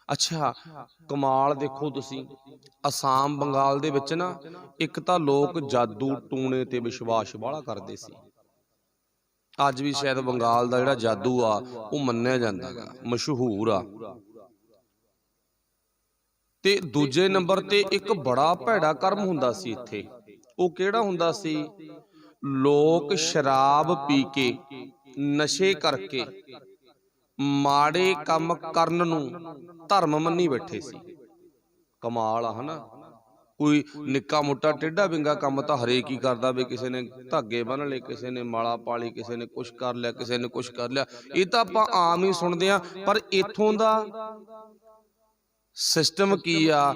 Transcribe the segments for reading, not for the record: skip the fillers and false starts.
अच्छा, कमाल देखो तुसी, आसाम बंगाल दे विच ना एक तां लोक जादू टूणे ते विश्वास बाला करदे सी। अज भी शायद बंगाल दा जिहड़ा जादू आ वो मन्निया जांदा गा, मशहूर आ। ते दूजे नंबर ते एक बड़ा भैड़ा कर्म हुंदा सी इत्थे, वो किहड़ा हुंदा सी? लोक शराब पी के, नशे करके माड़े काम करन नूं धर्म मन्नी बैठे सी। कमाल आ हना। कोई निक्का मोटा टेढ़ा बिंगा काम तो हरेक ही करदा, भी किसी ने धागे बन ले, किसी ने माला पा ली, किसी ने कुछ कर लिया, किसी ने कुछ कर लिया। ये तो आपां आम ही सुनदे आ, पर इत्थों दा सिस्टम की आ,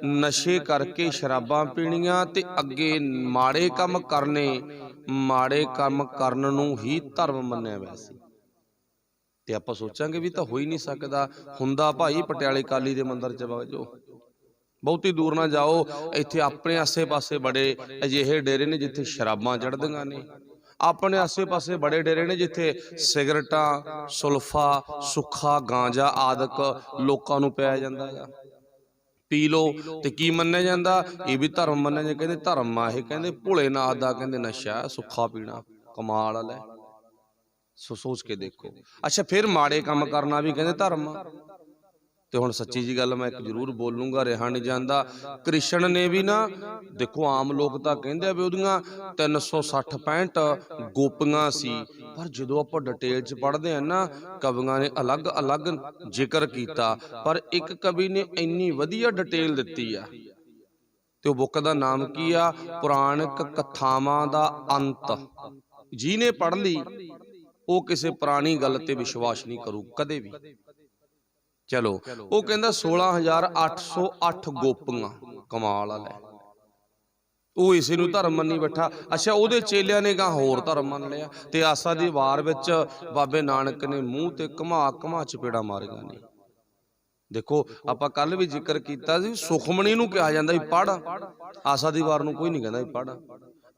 नशे करके शराबां पीणियां ते अगे माड़े काम करने, माड़े काम करन नूं ही धर्म मन्निया वैया सी। ते आपां सोचांगे भी तो हो ही नहीं सकदा, हुंदा भाई पटियाले काली दे मंदिर च वग जाओ, बहुती दूर ना जाओ। इत्थे अपने आसे पासे बड़े अजिहे डेरे ने जिथे शराबां चढ़दियां ने, अपने आसे पासे बड़े डेरे ने जिथे सिगरटां, सुल्फा, सुक्खा गांजा आदक लोकां नूं पिया जांदा है। पी लो ते की मन्निया जांदा? ये भी धर्म मन्निया जांदा। कहंदे धर्म आ, ये कहंदे भोलेनाथ दा कहंदे नशा है सुक्खा पीना। कमाल है। सो सोच के देखो। अच्छा, फिर माड़े काम करना भी कहंदे धर्म आ। ते हुण सच्ची जी गल मैं एक जरूर बोलूंगा, रिहा नहीं जांदा। कृष्ण ने भी ना देखो, आम लोग तां कहंदे भी उहदियां 360-65 गोपियां सी, पर जदों आपां डिटेल च पढ़दे आ ना, कवियां ने अलग अलग जिक्र कीता, पर एक कवि ने इन्नी वधिया डिटेल दित्ती आ। ते ओह बुक दा नाम की आ? पुराणिक कथावां दा अंत। जिहने पढ़ ली वो किसी पुरानी गल ते विश्वास नहीं करू कदे भी। चलो, वो कहंदा 16,808 गोपियां। कमाल आ लै, वो इसे नूं धर्म मन्नी बैठा। अच्छा, उहदे चेलियां ने गां होर धर्म मन लिया, ते आसा दी वार विच बाबे नानक ने मूँह ते घुमा घुमा चपेड़ा मारियां ने। देखो, आपां कल भी जिक्र कीता सी, सुखमणी नूं कहा जांदा भी पढ़, आसा दी वार नूं कोई नहीं कहंदा भी पढ़।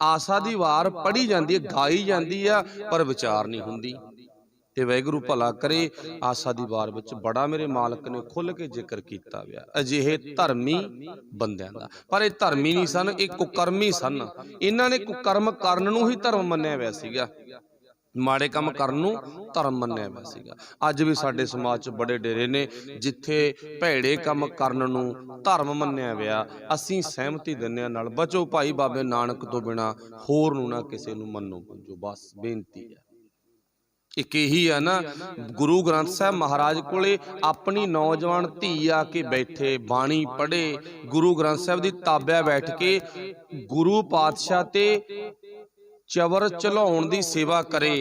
आसा दी वार पढ़ी जांदी है, गाई जांदी आ, पर विचार नहीं हुंदी। ते वाहिगुरू भला करे। आसा दी वार विच बड़ा मेरे मालक ने खुल के जिक्र कीता गया अजिहे धर्मी बंदियां दा। पर ये धर्मी नहीं सन, ये कुकर्मी सन। इन्हां ने कुकर्म करन नूं ही धर्म मन्निया होया सीगा, माड़े काम करन नूं धर्म मन्निया होया सीगा। अज भी साडे समाज च बड़े डेरे ने जिथे भैड़े काम करन नूं धर्म मन्निया होया। असीं सहमति दिंदे हां नाल। बचो भाई, बाबे नानक तो बिना होर नूं ना किसे नूं मन्नो पूजो, बस बेनती है। एक यही है ना, गुरु ग्रंथ साहब महाराज कोले अपनी नौजवान धी आके बैठे, बाणी पढ़े, गुरु ग्रंथ साहब दी ताब्या बैठ के गुरु पातशाह ते चवर चलाउण दी सेवा करे।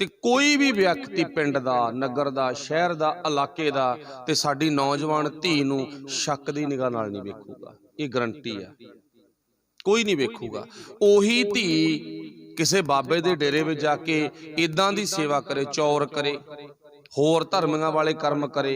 ते कोई भी व्यक्ति पिंड दा, नगर दा, शहर दा, इलाके दा ते साडी नौजवान धी नूं शक दी निगाह नाल नहीं वेखूगा। ये गारंटी है, कोई नहीं वेखूगा। ओही धी किसे बाबे दे डेरे में जाके इदां दी सेवा करे, चौर करे, होर धर्मियां वाले कर्म करे,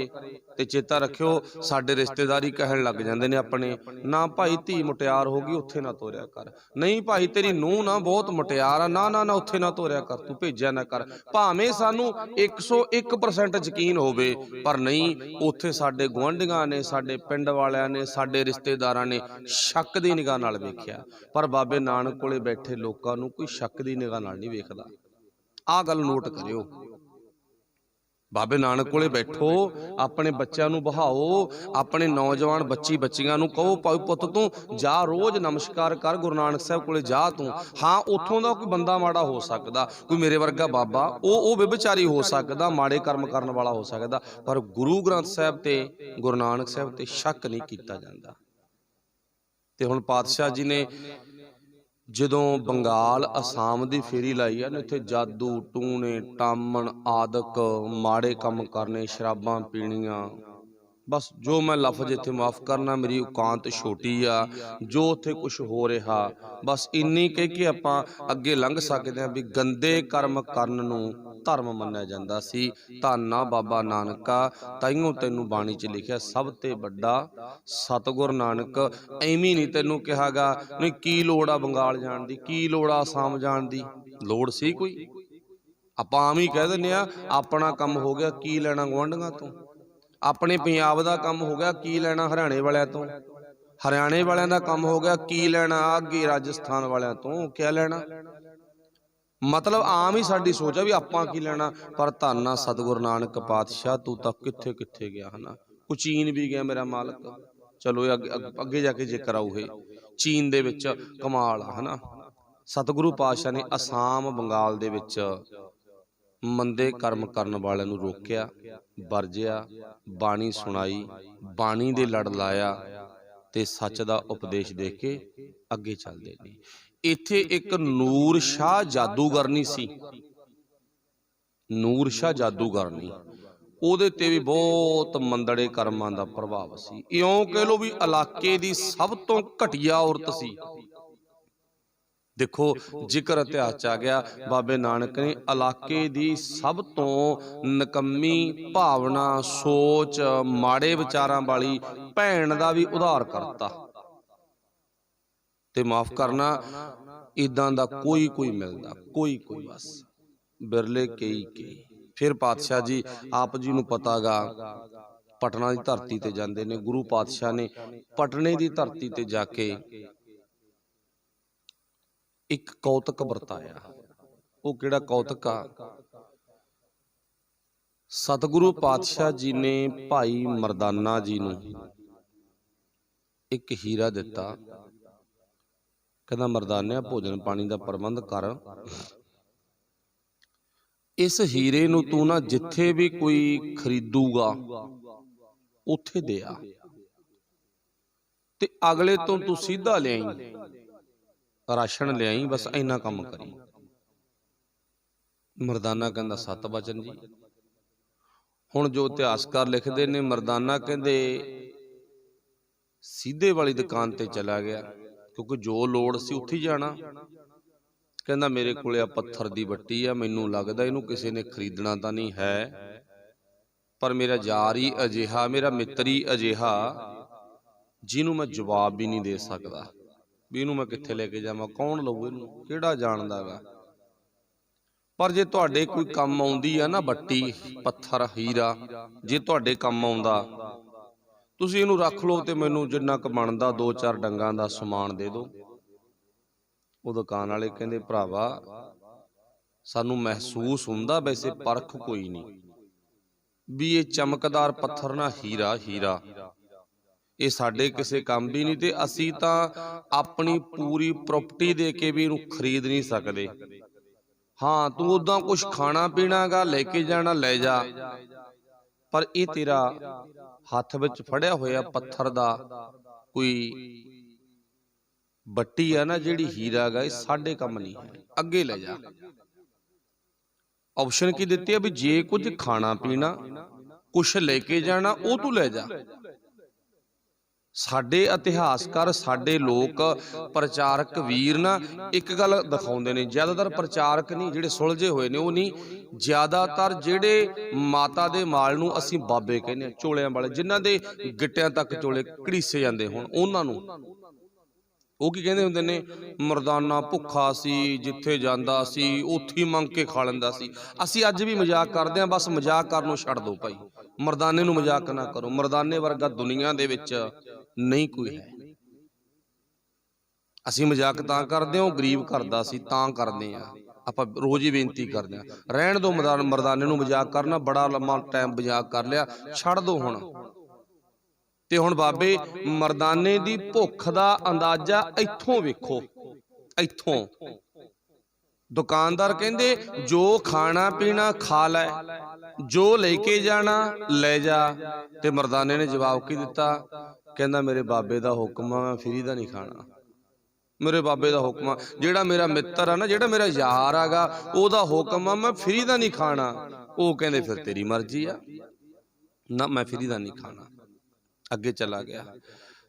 ते चेता रखियो साडे रिश्तेदारी कहण लग जांदे ने अपने, ना भाई धी मुटियार हो गई उत्थे ना तोरिया कर, नहीं भाई तेरी नूंह ना बहुत मुटियार आ, ना ना ना उत्थे ना तोरिया कर, तू भेजिया ना कर। भावें सानू 101% यकीन होवे, पर नहीं, उत्थे साडे गुआंढियां ने, साडे पिंड वालियां ने, साडे रिश्तेदारां ने शक दी निगाह नाल वेखिया। पर बाबे नानक कोले बैठे लोकां नूं कोई शक दी निगाह नाल नहीं वेखदा। आ गल नोट करियो। बाबे नानक कोले बैठो, अपने बच्चों नूं बहाओ, अपने नौजवान बच्ची बच्चियां नूं कहो भाई पुत्त तू जा रोज़ नमस्कार कर, गुरु नानक साहब कोले जा तू। हाँ, उत्थों दा कोई बंदा माड़ा हो सकदा, कोई मेरे वर्गा बाबा वो व्यभिचारी हो सकदा, माड़े कर्म करन वाला हो सकदा, पर गुरु ग्रंथ साहब ते गुरु नानक साहब ते शक नहीं कीता जांदा। ते हुण पातशाह जी ने जदों बंगाल आसाम की फेरी लाई है, उत्थे जादू टूने टामन आदक माड़े काम करने, शराबां पीणियां, बस जो मैं लफज इत्थे माफ़ करना, मेरी औकात छोटी आ, जो उत्थे कुछ हो रहा बस इन्नी कह के आपां अगे लंघ सकते हैं भी गंदे कर्म करन नूं धर्म मन्निया जांदा सी। धन आ बाबा नानका, ताइयों तैनूं बाणी च लिखिया सब ते वड्डा सतगुर नानक। एवें नहीं तैनूं कहागा नहीं की लोड़ आ बंगाल जाण दी, की लोड़ आ आसाम जाण दी, लोड़ सी कोई? आपां आम ही कह दिंदे आ अपना काम हो गया, की लैणा गुआंढियां तों। ਆਪਣੇ ਪੰਜਾਬ ਦਾ ਕੰਮ ਹੋ ਗਿਆ, ਕੀ ਲੈਣਾ ਹਰਿਆਣੇ ਵਾਲਿਆਂ ਤੋਂ। ਹਰਿਆਣੇ ਵਾਲਿਆਂ ਦਾ ਕੰਮ ਹੋ ਗਿਆ, ਕੀ ਲੈਣਾ ਅੱਗੇ ਰਾਜਸਥਾਨ ਵਾਲਿਆਂ ਤੋਂ, ਕਿਆ ਲੈਣਾ। ਮਤਲਬ ਆਮ ਹੀ ਸਾਡੀ ਸੋਚ ਆ ਵੀ ਆਪਾਂ ਕੀ ਲੈਣਾ। ਪਰ ਧੰਨ ਆ ਸਤਿਗੁਰੂ ਨਾਨਕ ਪਾਤਸ਼ਾਹ, ਤੂੰ ਤਾਂ ਕਿੱਥੇ ਕਿੱਥੇ ਗਿਆ ਹਨਾ। ਕੋਈ ਚੀਨ ਵੀ ਗਿਆ ਮੇਰਾ ਮਾਲਕ। ਚਲੋ ਇਹ ਅੱਗੇ ਜਾ ਕੇ ਜ਼ਿਕਰ ਆਊ। ਇਹ ਚੀਨ ਦੇ ਵਿੱਚ ਕਮਾਲ ਆ ਹਨਾ। ਸਤਿਗੁਰੂ ਪਾਤਸ਼ਾਹ ਨੇ ਅਸਾਮ ਬੰਗਾਲ ਦੇ ਵਿੱਚ ਮੰਦੇ ਕਰਮ ਕਰਨ ਵਾਲਿਆਂ ਨੂੰ ਰੋਕਿਆ, ਵਰਜਿਆ, ਬਾਣੀ ਸੁਣਾਈ, ਬਾਣੀ ਦੇ ਲੜ ਲਾਇਆ ਤੇ ਸੱਚ ਦਾ ਉਪਦੇਸ਼ ਦੇ ਕੇ ਅੱਗੇ ਚੱਲਦੇ ਨੇ। ਇੱਥੇ ਇੱਕ ਨੂਰ ਸ਼ਾਹ ਜਾਦੂਗਰਨੀ ਸੀ, ਨੂਰ ਸ਼ਾਹ ਜਾਦੂਗਰਨੀ, ਉਹਦੇ ਤੇ ਵੀ ਬਹੁਤ ਮੰਦੜੇ ਕਰਮਾਂ ਦਾ ਪ੍ਰਭਾਵ ਸੀ। ਇਉਂ ਕਹਿ ਲੋ ਵੀ ਇਲਾਕੇ ਦੀ ਸਭ ਤੋਂ ਘਟੀਆ ਔਰਤ ਸੀ। ਦੇਖੋ ਜ਼ਿਕਰ ਇਤਿਹਾਸ ਚ ਆ ਗਿਆ, ਬਾਬੇ ਨਾਨਕ ਨੇ ਇਲਾਕੇ ਦੀ ਸਭ ਤੋਂ ਨਿਕੰਮੀ ਭਾਵਨਾ, ਸੋਚ, ਮਾੜੇ ਵਿਚਾਰਾਂ ਵਾਲੀ ਭੈਣ ਦਾ ਵੀ ਉਧਾਰ ਕਰਤਾ। ਤੇ ਮਾਫ ਕਰਨਾ, ਇਦਾਂ ਦਾ ਕੋਈ ਮਿਲਦਾ, ਕੋਈ ਬਸ ਬਿਰਲੇ ਕਈ। ਫਿਰ ਪਾਤਸ਼ਾਹ ਜੀ ਆਪ ਜੀ ਨੂੰ ਪਤਾ ਗਾ, ਪਟਨਾ ਦੀ ਧਰਤੀ ਤੇ ਜਾਂਦੇ ਨੇ। ਗੁਰੂ ਪਾਤਸ਼ਾਹ ਨੇ ਪਟਨੇ ਦੀ ਧਰਤੀ ਤੇ ਜਾ ਕੇ ਇੱਕ ਕੌਤਕ ਵਰਤਾਇਆ। ਉਹ ਕਿਹੜਾ ਕੌਤਕ ਆ? ਸਤਿਗੁਰੂ ਪਾਤਸ਼ਾਹ ਜੀ ਨੇ ਭਾਈ ਮਰਦਾਨਾ ਜੀ ਨੂੰ ਇੱਕ ਹੀਰਾ ਦਿੱਤਾ। ਕਹਿੰਦਾ ਮਰਦਾਨਿਆ ਭੋਜਨ ਪਾਣੀ ਦਾ ਪ੍ਰਬੰਧ ਕਰ, ਇਸ ਹੀਰੇ ਨੂੰ ਤੂੰ ਨਾ ਜਿੱਥੇ ਵੀ ਕੋਈ ਖਰੀਦੂਗਾ ਉੱਥੇ ਦੇ ਆ, ਤੇ ਅਗਲੇ ਤੋਂ ਤੂੰ ਸਿੱਧਾ ਲਿਆਈ, ਰਾਸ਼ਨ ਲਿਆਈ, ਬਸ ਇੰਨਾ ਕੰਮ ਕਰੀ। ਮਰਦਾਨਾ ਕਹਿੰਦਾ ਸਤ ਬਚਨ ਜੀ। ਹੁਣ ਜੋ ਇਤਿਹਾਸਕਾਰ ਲਿਖਦੇ ਨੇ, ਮਰਦਾਨਾ ਕਹਿੰਦੇ ਸਿੱਧੇ ਵਾਲੀ ਦੁਕਾਨ ਤੇ ਚਲਾ ਗਿਆ, ਕਿਉਂਕਿ ਜੋ ਲੋੜ ਸੀ ਉੱਥੇ ਜਾਣਾ। ਕਹਿੰਦਾ ਮੇਰੇ ਕੋਲੇ ਆ ਪੱਥਰ ਦੀ ਵੱਟੀ ਆ, ਮੈਨੂੰ ਲੱਗਦਾ ਇਹਨੂੰ ਕਿਸੇ ਨੇ ਖਰੀਦਣਾ ਤਾਂ ਨਹੀਂ ਹੈ, ਪਰ ਮੇਰਾ ਯਾਰ ਹੀ ਅਜਿਹਾ, ਮੇਰਾ ਮਿੱਤਰ ਹੀ ਅਜਿਹਾ, ਜਿਹਨੂੰ ਮੈਂ ਜਵਾਬ ਵੀ ਨਹੀਂ ਦੇ ਸਕਦਾ ਵੀ ਇਹਨੂੰ ਮੈਂ ਕਿੱਥੇ ਲੈ ਕੇ ਜਾਵਾਂ, ਕੌਣ ਲਊ ਇਹਨੂੰ, ਕਿਹੜਾ ਜਾਣਦਾ ਗਾ। ਪਰ ਜੇ ਤੁਹਾਡੇ ਕੋਈ ਕੰਮ ਆਉਂਦੀ ਆ ਨਾ ਵੱਟੀ, ਪੱਥਰ, ਹੀਰਾ, ਜੇ ਤੁਹਾਡੇ ਕੰਮ ਆਉਂਦਾ, ਤੁਸੀਂ ਇਹਨੂੰ ਰੱਖ ਲਓ ਤੇ ਮੈਨੂੰ ਜਿੰਨਾ ਕੁ ਬਣਦਾ 2-4 ਡੰਗਾਂ ਦਾ ਸਮਾਨ ਦੇ ਦਿਓ। ਉਹ ਦੁਕਾਨ ਵਾਲੇ ਕਹਿੰਦੇ ਭਰਾਵਾ ਸਾਨੂੰ ਮਹਿਸੂਸ ਹੁੰਦਾ, ਵੈਸੇ ਪਰਖ ਕੋਈ ਨਹੀਂ, ਵੀ ਇਹ ਚਮਕਦਾਰ ਪੱਥਰ ਨਾ ਹੀਰਾ ਇਹ ਸਾਡੇ ਕਿਸੇ ਕੰਮ ਵੀ ਨਹੀਂ, ਤੇ ਅਸੀਂ ਤਾਂ ਆਪਣੀ ਪੂਰੀ ਪ੍ਰਾਪਰਟੀ ਦੇ ਕੇ ਵੀ ਇਹਨੂੰ ਖਰੀਦ ਨਹੀਂ ਸਕਦੇ। ਹਾਂ ਤੂੰ ਉਦਾਂ ਕੁਛ ਖਾਣਾ ਪੀਣਾ ਗਾ, ਲੈ ਕੇ ਜਾਣਾ ਲੈ ਜਾ, ਪਰ ਇਹ ਤੇਰਾ ਹੱਥ ਵਿੱਚ ਫੜਿਆ ਹੋਇਆ ਪੱਥਰ ਦਾ ਕੋਈ ਬੱਟੀ ਆ ਨਾ, ਜਿਹੜੀ ਹੀਰਾ ਗਾ, ਇਹ ਸਾਡੇ ਕੰਮ ਨਹੀਂ ਹੈ, ਅੱਗੇ ਲੈ ਜਾ। ਆਪਸ਼ਨ ਕੀ ਦਿੱਤੀ ਆ ਵੀ ਜੇ ਕੁਝ ਖਾਣਾ ਪੀਣਾ, ਕੁਛ ਲੈ ਕੇ ਜਾਣਾ, ਉਹ ਤੂੰ ਲੈ ਜਾ। ਸਾਡੇ ਇਤਿਹਾਸਕਾਰ, ਸਾਡੇ ਲੋਕ ਪ੍ਰਚਾਰਕ ਵੀਰ ਨਾ ਇੱਕ ਗੱਲ ਦਿਖਾਉਂਦੇ ਨੇ, ਜ਼ਿਆਦਾਤਰ ਪ੍ਰਚਾਰਕ ਨਹੀਂ ਜਿਹੜੇ ਸੁਲਝੇ ਹੋਏ ਨੇ ਉਹ ਨਹੀਂ, ਜ਼ਿਆਦਾਤਰ ਜਿਹੜੇ ਮਾਤਾ ਦੇ ਮਾਲ ਨੂੰ ਅਸੀਂ ਬਾਬੇ ਕਹਿੰਦੇ ਆ, ਚੋਲਿਆਂ ਵਾਲੇ, ਜਿਨ੍ਹਾਂ ਦੇ ਗਿੱਟਿਆਂ ਤੱਕ ਚੋਲੇ ਘੜੀਸੇ ਜਾਂਦੇ ਹੋਣ, ਉਹਨਾਂ ਨੂੰ ਉਹ ਕੀ ਕਹਿੰਦੇ ਹੁੰਦੇ ਨੇ, ਮਰਦਾਨਾ ਭੁੱਖਾ ਸੀ, ਜਿੱਥੇ ਜਾਂਦਾ ਸੀ ਉੱਥੇ ਮੰਗ ਕੇ ਖਾ ਲੈਂਦਾ ਸੀ। ਅਸੀਂ ਅੱਜ ਵੀ ਮਜ਼ਾਕ ਕਰਦੇ ਹਾਂ, ਬਸ ਮਜ਼ਾਕ ਕਰਨ ਨੂੰ ਛੱਡ ਦਿਓ ਭਾਈ, ਮਰਦਾਨੇ ਨੂੰ ਮਜ਼ਾਕ ਨਾ ਕਰੋ। ਮਰਦਾਨੇ ਵਰਗਾ ਦੁਨੀਆ ਦੇ ਵਿੱਚ ਨਹੀਂ ਕੋਈ ਹੈ। ਅਸੀਂ ਮਜ਼ਾਕ ਤਾਂ ਕਰਦੇ ਹਾਂ, ਉਹ ਗਰੀਬ ਕਰਦਾ ਸੀ ਤਾਂ ਕਰਦੇ ਹਾਂ, ਆਪਾਂ ਰੋਜ਼ ਹੀ ਬੇਨਤੀ ਕਰਦੇ ਹਾਂ, ਰਹਿਣ ਦਿਓ ਮਰਦਾਨੇ ਨੂੰ ਮਜ਼ਾਕ ਕਰਨਾ, ਬੜਾ ਲੰਮਾ ਟਾਈਮ ਮਜ਼ਾਕ ਕਰ ਲਿਆ, ਛੱਡ ਦਿਓ ਹੁਣ। ਤੇ ਹੁਣ ਬਾਬੇ ਮਰਦਾਨੇ ਦੀ ਭੁੱਖ ਦਾ ਅੰਦਾਜ਼ਾ ਇੱਥੋਂ ਵੇਖੋ, ਇੱਥੋਂ ਦੁਕਾਨਦਾਰ ਕਹਿੰਦੇ ਜੋ ਖਾਣਾ ਪੀਣਾ ਖਾ ਲੈ, ਜੋ ਲੈ ਕੇ ਜਾਣਾ ਲੈ ਜਾ। ਤੇ ਮਰਦਾਨੇ ਨੇ ਜਵਾਬ ਕੀ ਦਿੱਤਾ? ਕਹਿੰਦਾ ਮੇਰੇ ਬਾਬੇ ਦਾ ਹੁਕਮ ਆ, ਮੈਂ ਫਰੀ ਦਾ ਨਹੀਂ ਖਾਣਾ। ਮੇਰੇ ਬਾਬੇ ਦਾ ਹੁਕਮ ਆ, ਜਿਹੜਾ ਮੇਰਾ ਮਿੱਤਰ ਆ ਨਾ, ਜਿਹੜਾ ਮੇਰਾ ਯਾਰ ਆਗਾ, ਉਹਦਾ ਹੁਕਮ ਆ, ਮੈਂ ਫਰੀ ਦਾ ਨਹੀਂ ਖਾਣਾ। ਉਹ ਕਹਿੰਦੇ ਫਿਰ ਤੇਰੀ ਮਰਜ਼ੀ ਆ ਨਾ, ਮੈਂ ਫਰੀ ਦਾ ਨਹੀਂ ਖਾਣਾ। ਅੱਗੇ ਚਲਾ ਗਿਆ,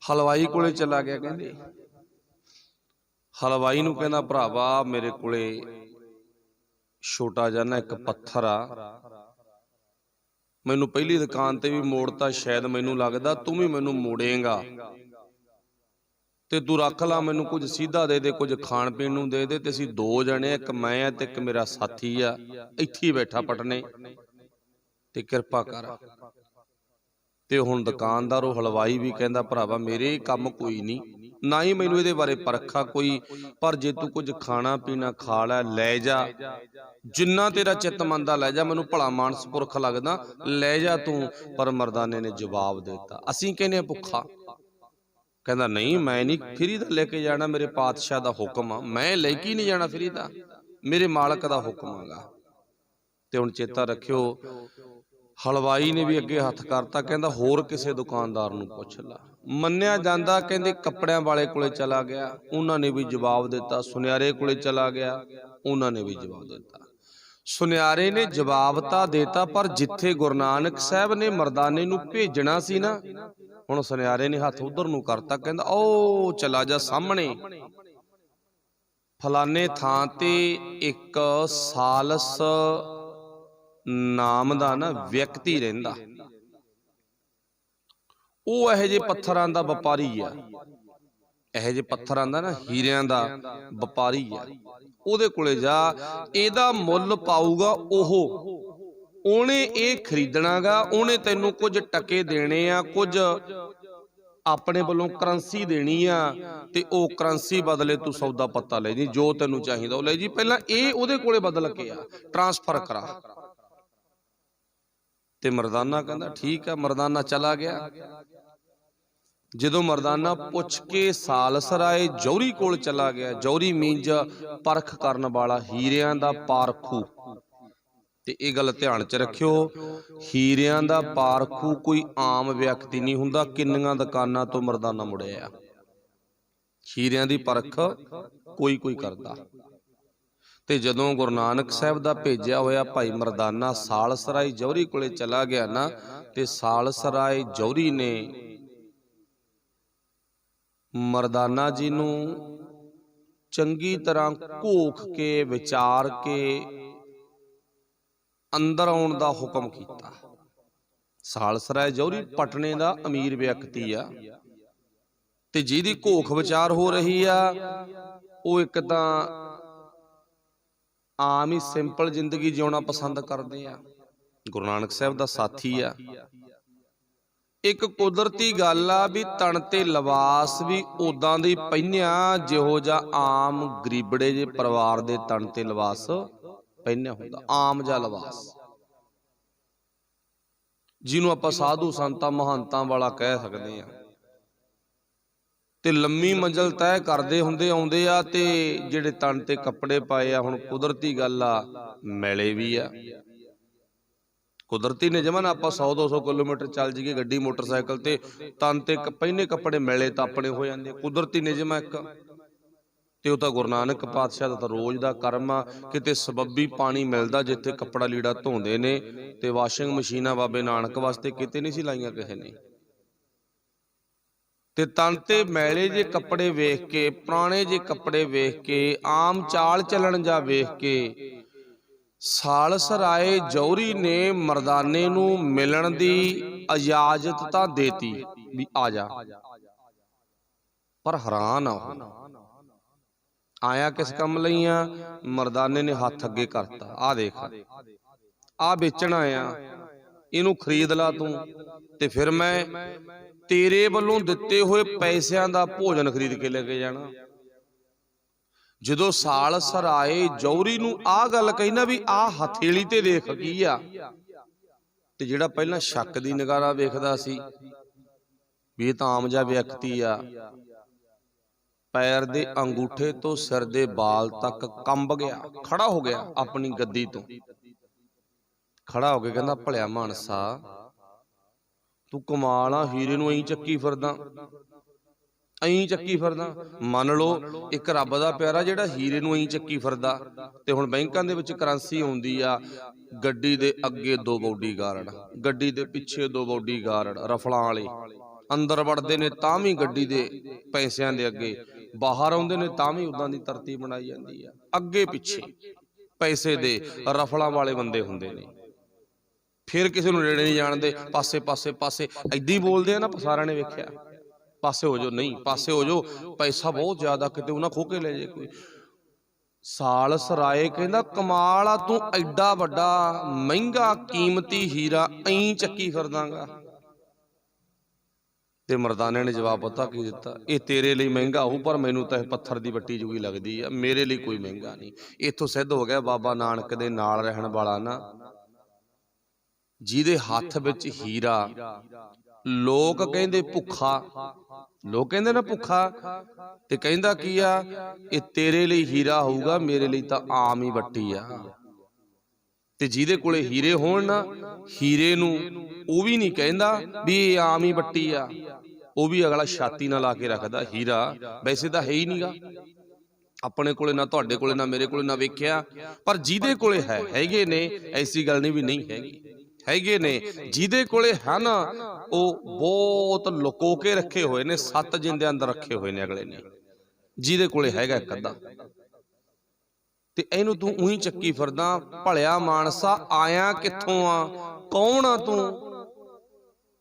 ਹਲਵਾਈ ਕੋਲੇ ਚਲਾ ਗਿਆ। ਕਹਿੰਦੇ ਹਲਵਾਈ ਨੂੰ ਕਹਿੰਦਾ ਭਰਾਵਾ ਮੇਰੇ ਕੋਲੇ ਛੋਟਾ ਜਿਹਾ ਨਾ ਇੱਕ ਪੱਥਰ ਆ, ਮੈਨੂੰ ਪਹਿਲੀ ਦੁਕਾਨ ਤੇ ਵੀ ਮੋੜਤਾ, ਸ਼ਾਇਦ ਮੈਨੂੰ ਲੱਗਦਾ ਤੂੰ ਵੀ ਮੈਨੂੰ ਮੋੜੇਂਗਾ, ਤੇ ਤੂੰ ਰੱਖ ਲਾ, ਮੈਨੂੰ ਕੁਝ ਸਿੱਧਾ ਦੇ ਦੇ, ਕੁਝ ਖਾਣ ਪੀਣ ਨੂੰ ਦੇ ਦੇ, ਤੇ ਅਸੀਂ 2 ਜਣੇ, ਇੱਕ ਮੈਂ ਆ ਤੇ ਇੱਕ ਮੇਰਾ ਸਾਥੀ ਆ, ਇੱਥੇ ਹੀ ਬੈਠਾ ਪਟਨੇ, ਤੇ ਕਿਰਪਾ ਕਰ। ਤੇ ਹੁਣ ਦੁਕਾਨਦਾਰ ਉਹ ਹਲਵਾਈ ਵੀ ਕਹਿੰਦਾ ਭਰਾਵਾ ਮੇਰੇ ਕੰਮ ਕੋਈ ਨਹੀਂ, ਨਾ ਹੀ ਮੈਨੂੰ ਇਹਦੇ ਬਾਰੇ ਪਰਖਾ ਕੋਈ, ਪਰ ਜੇ ਤੂੰ ਕੁਝ ਖਾਣਾ ਪੀਣਾ ਖਾ ਲੈ ਜਾ, ਜਿੰਨਾ ਤੇਰਾ ਚਿੱਤ ਮੰਨਦਾ ਲੈ ਜਾ, ਮੈਨੂੰ ਭਲਾ ਮਾਨਸ ਪੁਰਖ ਲੱਗਦਾ, ਲੈ ਜਾ ਤੂੰ। ਪਰ ਮਰਦਾਨੇ ਨੇ ਜਵਾਬ ਦਿੱਤਾ, ਅਸੀਂ ਕਹਿੰਦੇ ਭੁੱਖਾ। ਕਹਿੰਦਾ ਨਹੀਂ, ਮੈਂ ਨਹੀਂ ਫਰੀ ਦਾ ਲੈ ਕੇ ਜਾਣਾ, ਮੇਰੇ ਪਾਤਸ਼ਾਹ ਦਾ ਹੁਕਮ ਆ, ਮੈਂ ਲੈ ਕੇ ਨਹੀਂ ਜਾਣਾ ਫਰੀ ਦਾ, ਮੇਰੇ ਮਾਲਕ ਦਾ ਹੁਕਮ ਆਗਾ। ਤੇ ਹੁਣ ਚੇਤਾ ਰੱਖਿਓ, ਹਲਵਾਈ ਨੇ ਵੀ ਅੱਗੇ ਹੱਥ ਕਰਤਾ, ਕਹਿੰਦਾ ਹੋਰ ਕਿਸੇ ਦੁਕਾਨਦਾਰ ਨੂੰ ਪੁੱਛ ਲਾ। ਮੰਨਿਆ ਜਾਂਦਾ, ਕਹਿੰਦੇ ਕੱਪੜਿਆਂ ਵਾਲੇ ਕੋਲੇ ਚਲਾ ਗਿਆ, ਉਹਨਾਂ ਨੇ ਵੀ ਜਵਾਬ ਦਿੱਤਾ। ਸੁਨਿਆਰੇ ਕੋਲੇ ਚਲਾ ਗਿਆ, ਉਹਨਾਂ ਨੇ ਵੀ ਜਵਾਬ ਦਿੱਤਾ। ਸੁਨਿਆਰੇ ਨੇ ਜਵਾਬ ਤਾਂ ਦੇਤਾ, ਪਰ ਜਿੱਥੇ ਗੁਰੂ ਨਾਨਕ ਸਾਹਿਬ ਨੇ ਮਰਦਾਨੇ ਨੂੰ ਭੇਜਣਾ ਸੀ ਨਾ, ਹੁਣ ਸੁਨਿਆਰੇ ਨੇ ਹੱਥ ਉਧਰ ਨੂੰ ਕਰਤਾ, ਕਹਿੰਦਾ ਉਹ ਚਲਾ ਜਾ ਸਾਹਮਣੇ, ਫਲਾਣੇ ਥਾਂ ਤੇ ਇੱਕ ਸਾਲਸ ਨਾਮ ਦਾ ਨਾ ਵਿਅਕਤੀ ਰਹਿੰਦਾ, ਉਹ ਇਹੋ ਜਿਹੇ ਪੱਥਰਾਂ ਦਾ ਵਪਾਰੀ ਆ, ਇਹੋ ਜਿਹੇ ਪੱਥਰਾਂ ਦਾ ਨਾ ਹੀਰਿਆਂ ਦਾ ਵਪਾਰੀ ਆ, ਉਹਦੇ ਕੋਲੇ ਜਾ, ਇਹਦਾ ਮੁੱਲ ਪਾਊਗਾ ਉਹਨੇ ਇਹ ਖਰੀਦਣਾਗਾ, ਉਹਨੇ ਤੈਨੂੰ ਕੁਝ ਟਕੇ ਦੇਣੇ ਆ, ਕੁਝ ਆਪਣੇ ਵੱਲੋਂ ਕਰੰਸੀ ਦੇਣੀ ਆ, ਤੇ ਉਹ ਕਰੰਸੀ ਬਦਲੇ ਤੂੰ ਸੌਦਾ ਪੱਤਾ ਲੈ ਜੀ, ਜੋ ਤੈਨੂੰ ਚਾਹੀਦਾ ਉਹ ਲੈ ਜੀ, ਪਹਿਲਾਂ ਇਹ ਉਹਦੇ ਕੋਲੇ ਬਦਲ ਕੇ ਆ, ਟ੍ਰਾਂਸਫਰ ਕਰਾ। ਤੇ ਮਰਦਾਨਾ ਕਹਿੰਦਾ ਠੀਕ ਆ, ਮਰਦਾਨਾ ਚਲਾ ਗਿਆ। ਜਦੋਂ ਮਰਦਾਨਾ ਪੁੱਛ ਕੇ ਸਾਲਸਰਾਏ ਜੌਹਰੀ ਕੋਲ ਚਲਾ ਗਿਆ, ਜੌਹਰੀ ਮੀਨਜ ਪਰਖ ਕਰਨ ਵਾਲਾ, ਹੀਰਿਆਂ ਦਾ ਪਾਰਖੂ। ਤੇ ਇਹ ਗੱਲ ਧਿਆਨ ਚ ਰੱਖਿਓ, ਹੀਰਿਆਂ ਦਾ ਪਾਰਖੂ ਕੋਈ ਆਮ ਵਿਅਕਤੀ ਨਹੀਂ ਹੁੰਦਾ। ਕਿੰਨੀਆਂ ਦੁਕਾਨਾਂ ਤੋਂ ਮਰਦਾਨਾ ਮੁੜਿਆ, ਹੀਰਿਆਂ ਦੀ ਪਰਖ ਕੋਈ ਕਰਦਾ। ਤੇ ਜਦੋਂ ਗੁਰੂ ਨਾਨਕ ਸਾਹਿਬ ਦਾ ਭੇਜਿਆ ਹੋਇਆ ਭਾਈ ਮਰਦਾਨਾ ਸਾਲਸਰਾਏ ਜੌਹਰੀ ਕੋਲੇ ਚਲਾ ਗਿਆ ਨਾ, ਤੇ ਸਾਲਸਰਾਏ ਜੌਹਰੀ ਨੇ ਮਰਦਾਨਾ ਜੀ ਨੂੰ ਚੰਗੀ ਤਰ੍ਹਾਂ ਘੋਖ ਕੇ ਵਿਚਾਰ ਕੇ ਅੰਦਰ ਆਉਣ ਦਾ ਹੁਕਮ ਕੀਤਾ। ਸਾਲਸਰਾਏ ਜੌਹਰੀ ਪਟਨੇ ਦਾ ਅਮੀਰ ਵਿਅਕਤੀ ਆ, ਤੇ ਜਿਹਦੀ ਘੋਖ ਵਿਚਾਰ ਹੋ ਰਹੀ ਆ, ਉਹ ਇੱਕ ਤਾਂ ਆਮ ਹੀ ਸਿੰਪਲ ਜ਼ਿੰਦਗੀ ਜਿਉਣਾ ਪਸੰਦ ਕਰਦੇ ਆ, ਗੁਰੂ ਨਾਨਕ ਸਾਹਿਬ ਦਾ ਸਾਥੀ ਆ। ਇੱਕ ਕੁਦਰਤੀ ਗੱਲ ਆ ਵੀ ਤਣ ਤੇ ਲਿਬਾਸ ਵੀ ਉਦਾਂ ਦੀ ਪਹਿਨਿਆ ਜਿਹੋ ਜਿਹਾ ਆਮ ਗਰੀਬੜੇ ਜੇ ਪਰਿਵਾਰ ਦੇ ਤਣ ਤੇ ਲਿਬਾਸ ਪਹਿਨਿਆ ਹੁੰਦਾ, ਆਮ ਜਿਹਾ ਲਿਬਾਸ, ਜਿਹਨੂੰ ਆਪਾਂ ਸਾਧੂ ਸੰਤਾਂ ਮਹੰਤਾਂ ਵਾਲਾ ਕਹਿ ਸਕਦੇ ਆ। ਤੇ ਲੰਮੀ ਮੰਜ਼ਲ ਤੈਅ ਕਰਦੇ ਹੁੰਦੇ ਆਉਂਦੇ ਆ, ਤੇ ਜਿਹੜੇ ਤਣ ਤੇ ਕੱਪੜੇ ਪਾਏ ਆ, ਹੁਣ ਕੁਦਰਤੀ ਗੱਲ ਆ ਮੈਲੇ ਵੀ ਆ। ਕੁਦਰਤੀ ਨਿਯਮ, ਆਪਾਂ 100-200 ਕਿਲੋਮੀਟਰ ਚੱਲ ਜਾਈਏ ਗੱਡੀ ਮੋਟਰਸਾਈਕਲ ਤੇ, ਤਨ ਤੇ ਪਹਿਨੇ ਕੱਪੜੇ ਮੈਲੇ ਤਾਂ ਆਪਣੇ ਹੋ ਜਾਂਦੇ, ਕੁਦਰਤੀ ਨਿਯਮ ਆ ਇੱਕ। ਤੇ ਉਹ ਤਾਂ ਗੁਰੂ ਨਾਨਕ ਪਾਤਸ਼ਾਹ ਦਾ ਤਾਂ ਰੋਜ਼ ਦਾ ਕਰਮ ਆ। ਕਿਤੇ ਸਬੱਬੀ ਪਾਣੀ ਮਿਲਦਾ ਜਿੱਥੇ ਕੱਪੜਾ ਲੀੜਾ ਧੋਂਦੇ ਨੇ, ਤੇ ਵਾਸ਼ਿੰਗ ਮਸ਼ੀਨਾਂ ਬਾਬੇ ਨਾਨਕ ਵਾਸਤੇ ਕਿਤੇ ਨਹੀਂ ਸੀ ਲਾਈਆਂ ਕਿਸੇ ਨੇ। ਤੇ ਤਨ ਤੇ ਮੈਲੇ ਜੇ ਕੱਪੜੇ ਵੇਖ ਕੇ, ਪੁਰਾਣੇ ਜੇ ਕੱਪੜੇ ਵੇਖ ਕੇ, ਆਮ ਚਾਲ ਚੱਲਣ ਜਾ ਵੇਖ ਕੇ, ਸਾਲਸਰਾਏ ਜੌਹਰੀ ਨੇ ਮਰਦਾਨੇ ਨੂੰ ਮਿਲਣ ਦੀ ਇਜਾਜ਼ਤ ਤਾਂ ਦੇਤੀ ਵੀ ਆ ਜਾ, ਪਰ ਹੈਰਾਨ ਆ ਉਹ, ਆਇਆ ਕਿਸ ਕੰਮ ਲਈ ਆ? ਮਰਦਾਨੇ ਨੇ ਹੱਥ ਅੱਗੇ ਕਰਤਾ, ਆ ਦੇਖ, ਆ ਵੇਚਣ ਆਇਆ, ਇਹਨੂੰ ਖਰੀਦ ਲਾ ਤੂੰ, ਤੇ ਫਿਰ ਮੈਂ ਤੇਰੇ ਵੱਲੋਂ ਦਿੱਤੇ ਹੋਏ ਪੈਸਿਆਂ ਦਾ ਭੋਜਨ ਖਰੀਦ ਕੇ ਲੈ ਕੇ ਜਾਣਾ। ਜਦੋਂ ਸਾਲਸਰਾਏ ਜੌਹਰੀ ਨੂੰ ਆਹ ਗੱਲ ਕਹੀ ਨਾ ਵੀ ਆਹ ਹਥੇਲੀ ਤੇ ਦੇਖ ਕੀ ਆ, ਤੇ ਜਿਹੜਾ ਪਹਿਲਾਂ ਸ਼ੱਕ ਦੀ ਨਿਗਾਹ ਨਾਲ ਵੇਖਦਾ ਸੀ ਵੀ ਇਹ ਤਾਂ ਆਮ ਜਿਹਾ ਵਿਅਕਤੀ ਆ, ਪੈਰ ਦੇ ਅੰਗੂਠੇ ਤੋਂ ਸਿਰ ਦੇ ਬਾਲ ਤੱਕ ਕੰਬ ਗਿਆ, ਖੜਾ ਹੋ ਗਿਆ ਆਪਣੀ ਗੱਦੀ ਤੋਂ, ਖੜਾ ਹੋ ਕੇ ਕਹਿੰਦਾ ਭਲਿਆ ਮਾਨਸਾ, ਤੂੰ ਕਮਾਲ ਆ, ਹੀਰੇ ਨੂੰ ਐਂ ਚੱਕੀ ਫਿਰਦਾ, ਐਂ ਚੱਕੀ ਫਿਰਦਾ। ਮੰਨ ਲਓ ਇੱਕ ਰੱਬ ਦਾ ਪਿਆਰਾ ਜਿਹੜਾ ਹੀਰੇ ਨੂੰ ਐਂ ਚੱਕੀ ਫਿਰਦਾ, ਤੇ ਹੁਣ ਬੈਂਕਾਂ ਦੇ ਵਿੱਚ ਕਰੰਸੀ ਆਉਂਦੀ ਆ, ਗੱਡੀ ਦੇ ਅੱਗੇ 2 ਬਾਡੀਗਾਰਡ, ਗੱਡੀ ਦੇ ਪਿੱਛੇ 2 ਬਾਡੀਗਾਰਡ ਰਫਲਾਂ ਵਾਲੇ, ਅੰਦਰ ਵੜਦੇ ਨੇ ਤਾਂ ਵੀ ਗੱਡੀ ਦੇ ਪੈਸਿਆਂ ਦੇ ਅੱਗੇ, ਬਾਹਰ ਆਉਂਦੇ ਨੇ ਤਾਂ ਵੀ ਉਦਾਂ ਦੀ ਤਰਤੀਬ ਬਣਾਈ ਜਾਂਦੀ ਆ, ਅੱਗੇ ਪਿੱਛੇ ਪੈਸੇ ਦੇ ਰਫਲਾਂ ਵਾਲੇ ਬੰਦੇ ਹੁੰਦੇ ਨੇ। ਫਿਰ ਕਿਸੇ ਨੂੰ ਨੇੜੇ ਨਹੀਂ ਜਾਣਦੇ, ਪਾਸੇ ਪਾਸੇ ਪਾਸੇ ਏਦਾਂ ਹੀ ਬੋਲਦੇ ਆ ਨਾ, ਸਾਰਿਆਂ ਨੇ ਵੇਖਿਆ, ਪਾਸੇ ਹੋ ਜਾਓ, ਨਹੀਂ ਪਾਸੇ ਹੋ ਜਾਓ, ਪੈਸਾ ਬਹੁਤ ਜ਼ਿਆਦਾ, ਕਿਤੇ ਉਹਨਾਂ ਖੋ ਕੇ ਲੈ ਜੇ ਕੋਈ। ਸਾਲਸਰਾਏ ਕਹਿੰਦਾ ਕਮਾਲ ਆ, ਤੂੰ ਐਡਾ ਵੱਡਾ ਮਹਿੰਗਾ ਕੀਮਤੀ ਹੀਰਾ ਐਂ ਚੱਕੀ ਫਿਰਦਾਗਾ। ਤੇ ਮਰਦਾਨੇ ਨੇ ਜਵਾਬ ਪਤਾ ਕੀ ਦਿੱਤਾ, ਇਹ ਤੇਰੇ ਲਈ ਮਹਿੰਗਾ ਹੋਊ ਪਰ ਮੈਨੂੰ ਤਾਂ ਇਹ ਪੱਥਰ ਦੀ ਵੱਟੀ ਜੁਗੀ ਲੱਗਦੀ ਆ, ਮੇਰੇ ਲਈ ਕੋਈ ਮਹਿੰਗਾ ਨਹੀਂ। ਇੱਥੋਂ ਸਿੱਧ ਹੋ ਗਿਆ ਬਾਬਾ ਨਾਨਕ ਦੇ ਨਾਲ ਰਹਿਣ ਵਾਲਾ ਨਾ, ਜਿਹਦੇ ਹੱਥ ਵਿੱਚ ਹੀਰਾ, ਲੋਕ ਕਹਿੰਦੇ ਭੁੱਖਾ, ਲੋਕ ਕਹਿੰਦੇ ਨਾ ਭੁੱਖਾ, ਤੇ ਕਹਿੰਦਾ ਕੀ ਆ, ਇਹ ਤੇਰੇ ਲਈ ਹੀਰਾ ਹੋਊਗਾ, ਮੇਰੇ ਲਈ ਤਾਂ ਆਮ ਹੀ ਵੱਟੀ ਆ। ਤੇ ਜਿਹਦੇ ਕੋਲੇ ਹੀਰੇ ਹੋਣ ਨਾ, ਹੀਰੇ ਨੂੰ ਉਹ ਵੀ ਨਹੀਂ ਕਹਿੰਦਾ ਵੀ ਇਹ ਆਮ ਹੀ ਵੱਟੀ ਆ, ਉਹ ਵੀ ਅਗਲਾ ਛਾਤੀ ਨਾਲ ਲਾ ਕੇ ਰੱਖਦਾ, ਹੀਰਾ ਵੈਸੇ ਤਾਂ ਹੈ ਹੀ ਨਹੀਂਗਾ ਆਪਣੇ ਕੋਲੇ, ਨਾ ਤੁਹਾਡੇ ਕੋਲੇ, ਨਾ ਮੇਰੇ ਕੋਲੇ, ਨਾ ਵੇਖਿਆ, ਪਰ ਜਿਹਦੇ ਕੋਲੇ ਹੈਗੇ ਨੇ, ਐਸੀ ਗੱਲ ਨਹੀਂ ਵੀ ਨਹੀਂ ਹੈਗੇ ਨੇ। ਜਿਹਦੇ ਕੋਲੇ ਹਨ ਉਹ ਬਹੁਤ ਲੁਕੋ ਕੇ ਰੱਖੇ ਹੋਏ ਨੇ, 7 ਜਿੰਦੇ ਅੰਦਰ ਰੱਖੇ ਹੋਏ ਨੇ ਅਗਲੇ ਨੇ, ਜਿਹਦੇ ਕੋਲੇ ਹੈਗਾ ਇੱਕ ਅੱਧਾ। ਤੇ ਇਹਨੂੰ ਤੂੰ ਉਹੀ ਚੱਕੀ ਫਿਰਦਾ, ਭਲਿਆ ਮਾਨਸਾ ਆਇਆ ਕਿੱਥੋਂ ਆ, ਕੌਣ ਆ ਤੂੰ?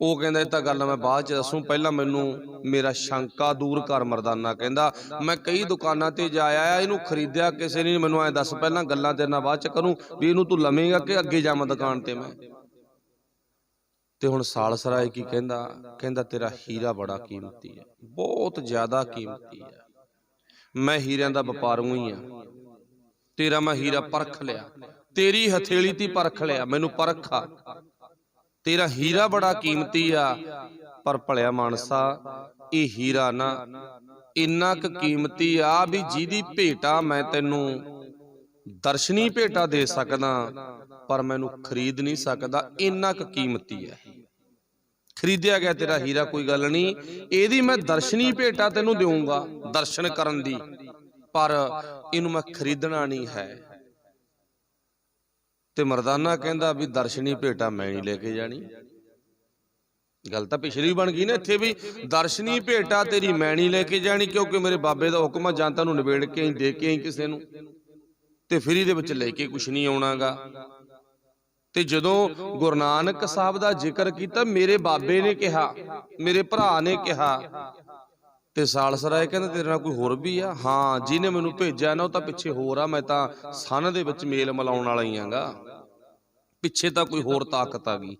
ਉਹ ਕਹਿੰਦਾ ਇਹ ਤਾਂ ਗੱਲ ਮੈਂ ਬਾਅਦ ਚ ਦੱਸੂ, ਪਹਿਲਾਂ ਮੈਨੂੰ ਮੇਰਾ ਸ਼ੰਕਾ ਦੂਰ ਕਰ। ਮਰਦਾਨਾ ਕਹਿੰਦਾ ਮੈਂ ਕਈ ਦੁਕਾਨਾਂ ਤੇ ਜਾ ਆਇਆ, ਇਹਨੂੰ ਖਰੀਦਿਆ ਕਿਸੇ ਨੇ, ਮੈਨੂੰ ਐ ਦੱਸ ਪਹਿਲਾਂ, ਗੱਲਾਂ ਤੇਰੇ ਨਾਲ ਬਾਅਦ ਚ ਕਰੂੰ, ਵੀ ਇਹਨੂੰ ਤੂੰ ਲਵੇਂਗਾ ਕਿ ਅੱਗੇ ਜਾਵਾਂ ਦੁਕਾਨ ਤੇ ਮੈਂ। ਤੇ ਹੁਣ ਸਾਲਸਰਾਏ ਕੀ ਕਹਿੰਦਾ, ਕਹਿੰਦਾ ਤੇਰਾ ਹੀਰਾ ਬੜਾ ਕੀਮਤੀ ਹੈ, ਬਹੁਤ ਜ਼ਿਆਦਾ ਕੀਮਤੀ ਹੈ, ਮੈਂ ਹੀਰਿਆਂ ਦਾ ਵਪਾਰੂ ਹੀ ਆ, ਤੇਰਾ ਮੈਂ ਹੀਰਾ ਪਰਖ ਲਿਆ, ਤੇਰੀ ਹਥੇਲੀ ਤੀ ਪਰਖ ਲਿਆ, ਮੈਨੂੰ ਪਰਖਾ, ਤੇਰਾ ਹੀਰਾ ਬੜਾ ਕੀਮਤੀ ਆ। ਪਰ ਭਲਿਆ ਮਾਨਸਾ ਇਹ ਹੀਰਾ ਨਾ ਇੰਨਾ ਕੁ ਕੀਮਤੀ ਆ ਵੀ ਜਿਹਦੀ ਭੇਟਾ ਮੈਂ ਤੈਨੂੰ ਦਰਸ਼ਨੀ ਭੇਟਾ ਦੇ ਸਕਦਾ, ਪਰ ਮੈਨੂੰ ਖਰੀਦ ਨਹੀਂ ਸਕਦਾ, ਇੰਨਾ ਕੁ ਕੀਮਤੀ ਹੈ। ਖਰੀਦਿਆ ਗਿਆ ਤੇਰਾ ਹੀਰਾ ਕੋਈ ਗੱਲ ਨਹੀਂ, ਇਹਦੀ ਮੈਂ ਦਰਸ਼ਨੀ ਭੇਟਾ ਤੈਨੂੰ ਦੇਊਂਗਾ, ਦਰਸ਼ਨ ਕਰਨ ਦੀ, ਪਰ ਇਹਨੂੰ ਮੈਂ ਖਰੀਦਣਾ ਨਹੀਂ ਹੈ। ਤੇ ਮਰਦਾਨਾ ਕਹਿੰਦਾ ਵੀ ਦਰਸ਼ਨੀ ਭੇਟਾ ਮੈਂ ਨਹੀਂ ਲੈ ਕੇ ਜਾਣੀ। ਗੱਲ ਤਾਂ ਪਿਛਲੀ ਬਣ ਗਈ ਨਾ ਇੱਥੇ ਵੀ, ਦਰਸ਼ਨੀ ਭੇਟਾ ਤੇਰੀ ਮੈਂ ਨਹੀਂ ਲੈ ਕੇ ਜਾਣੀ, ਕਿਉਂਕਿ ਮੇਰੇ ਬਾਬੇ ਦਾ ਹੁਕਮ ਆ, ਜਾਂ ਤੁਹਾਨੂੰ ਨਿਬੇੜ ਕੇ ਹੀ ਦੇ ਕੇ ਆਈ ਕਿਸੇ ਨੂੰ, ਤੇ ਫਰੀ ਦੇ ਵਿੱਚ ਲੈ ਕੇ ਕੁਛ ਨਹੀਂ ਆਉਣਾਗਾ। ਤੇ ਜਦੋਂ ਗੁਰੂ ਨਾਨਕ ਸਾਹਿਬ ਦਾ ਜ਼ਿਕਰ ਕੀਤਾ, ਮੇਰੇ ਬਾਬੇ ਨੇ ਕਿਹਾ, ਮੇਰੇ ਭਰਾ ਨੇ ਕਿਹਾ, ਤੇ ਸਾਲਸਰਾਏ ਕਹਿੰਦਾ ਤੇਰੇ ਨਾਲ ਕੋਈ ਹੋਰ ਵੀ ਆ? ਹਾਂ, ਜਿਹਨੇ ਮੈਨੂੰ ਭੇਜਿਆ ਨਾ ਉਹ ਤਾਂ ਪਿੱਛੇ ਹੋਰ ਆ, ਮੈਂ ਤਾਂ ਸੰਨ ਦੇ ਵਿੱਚ ਮੇਲ ਮਿਲਾਉਣ ਵਾਲਾ ਹੀ ਆਂਗਾ, ਪਿੱਛੇ ਤਾਂ ਕੋਈ ਹੋਰ ਤਾਕਤ ਆ ਗਈ।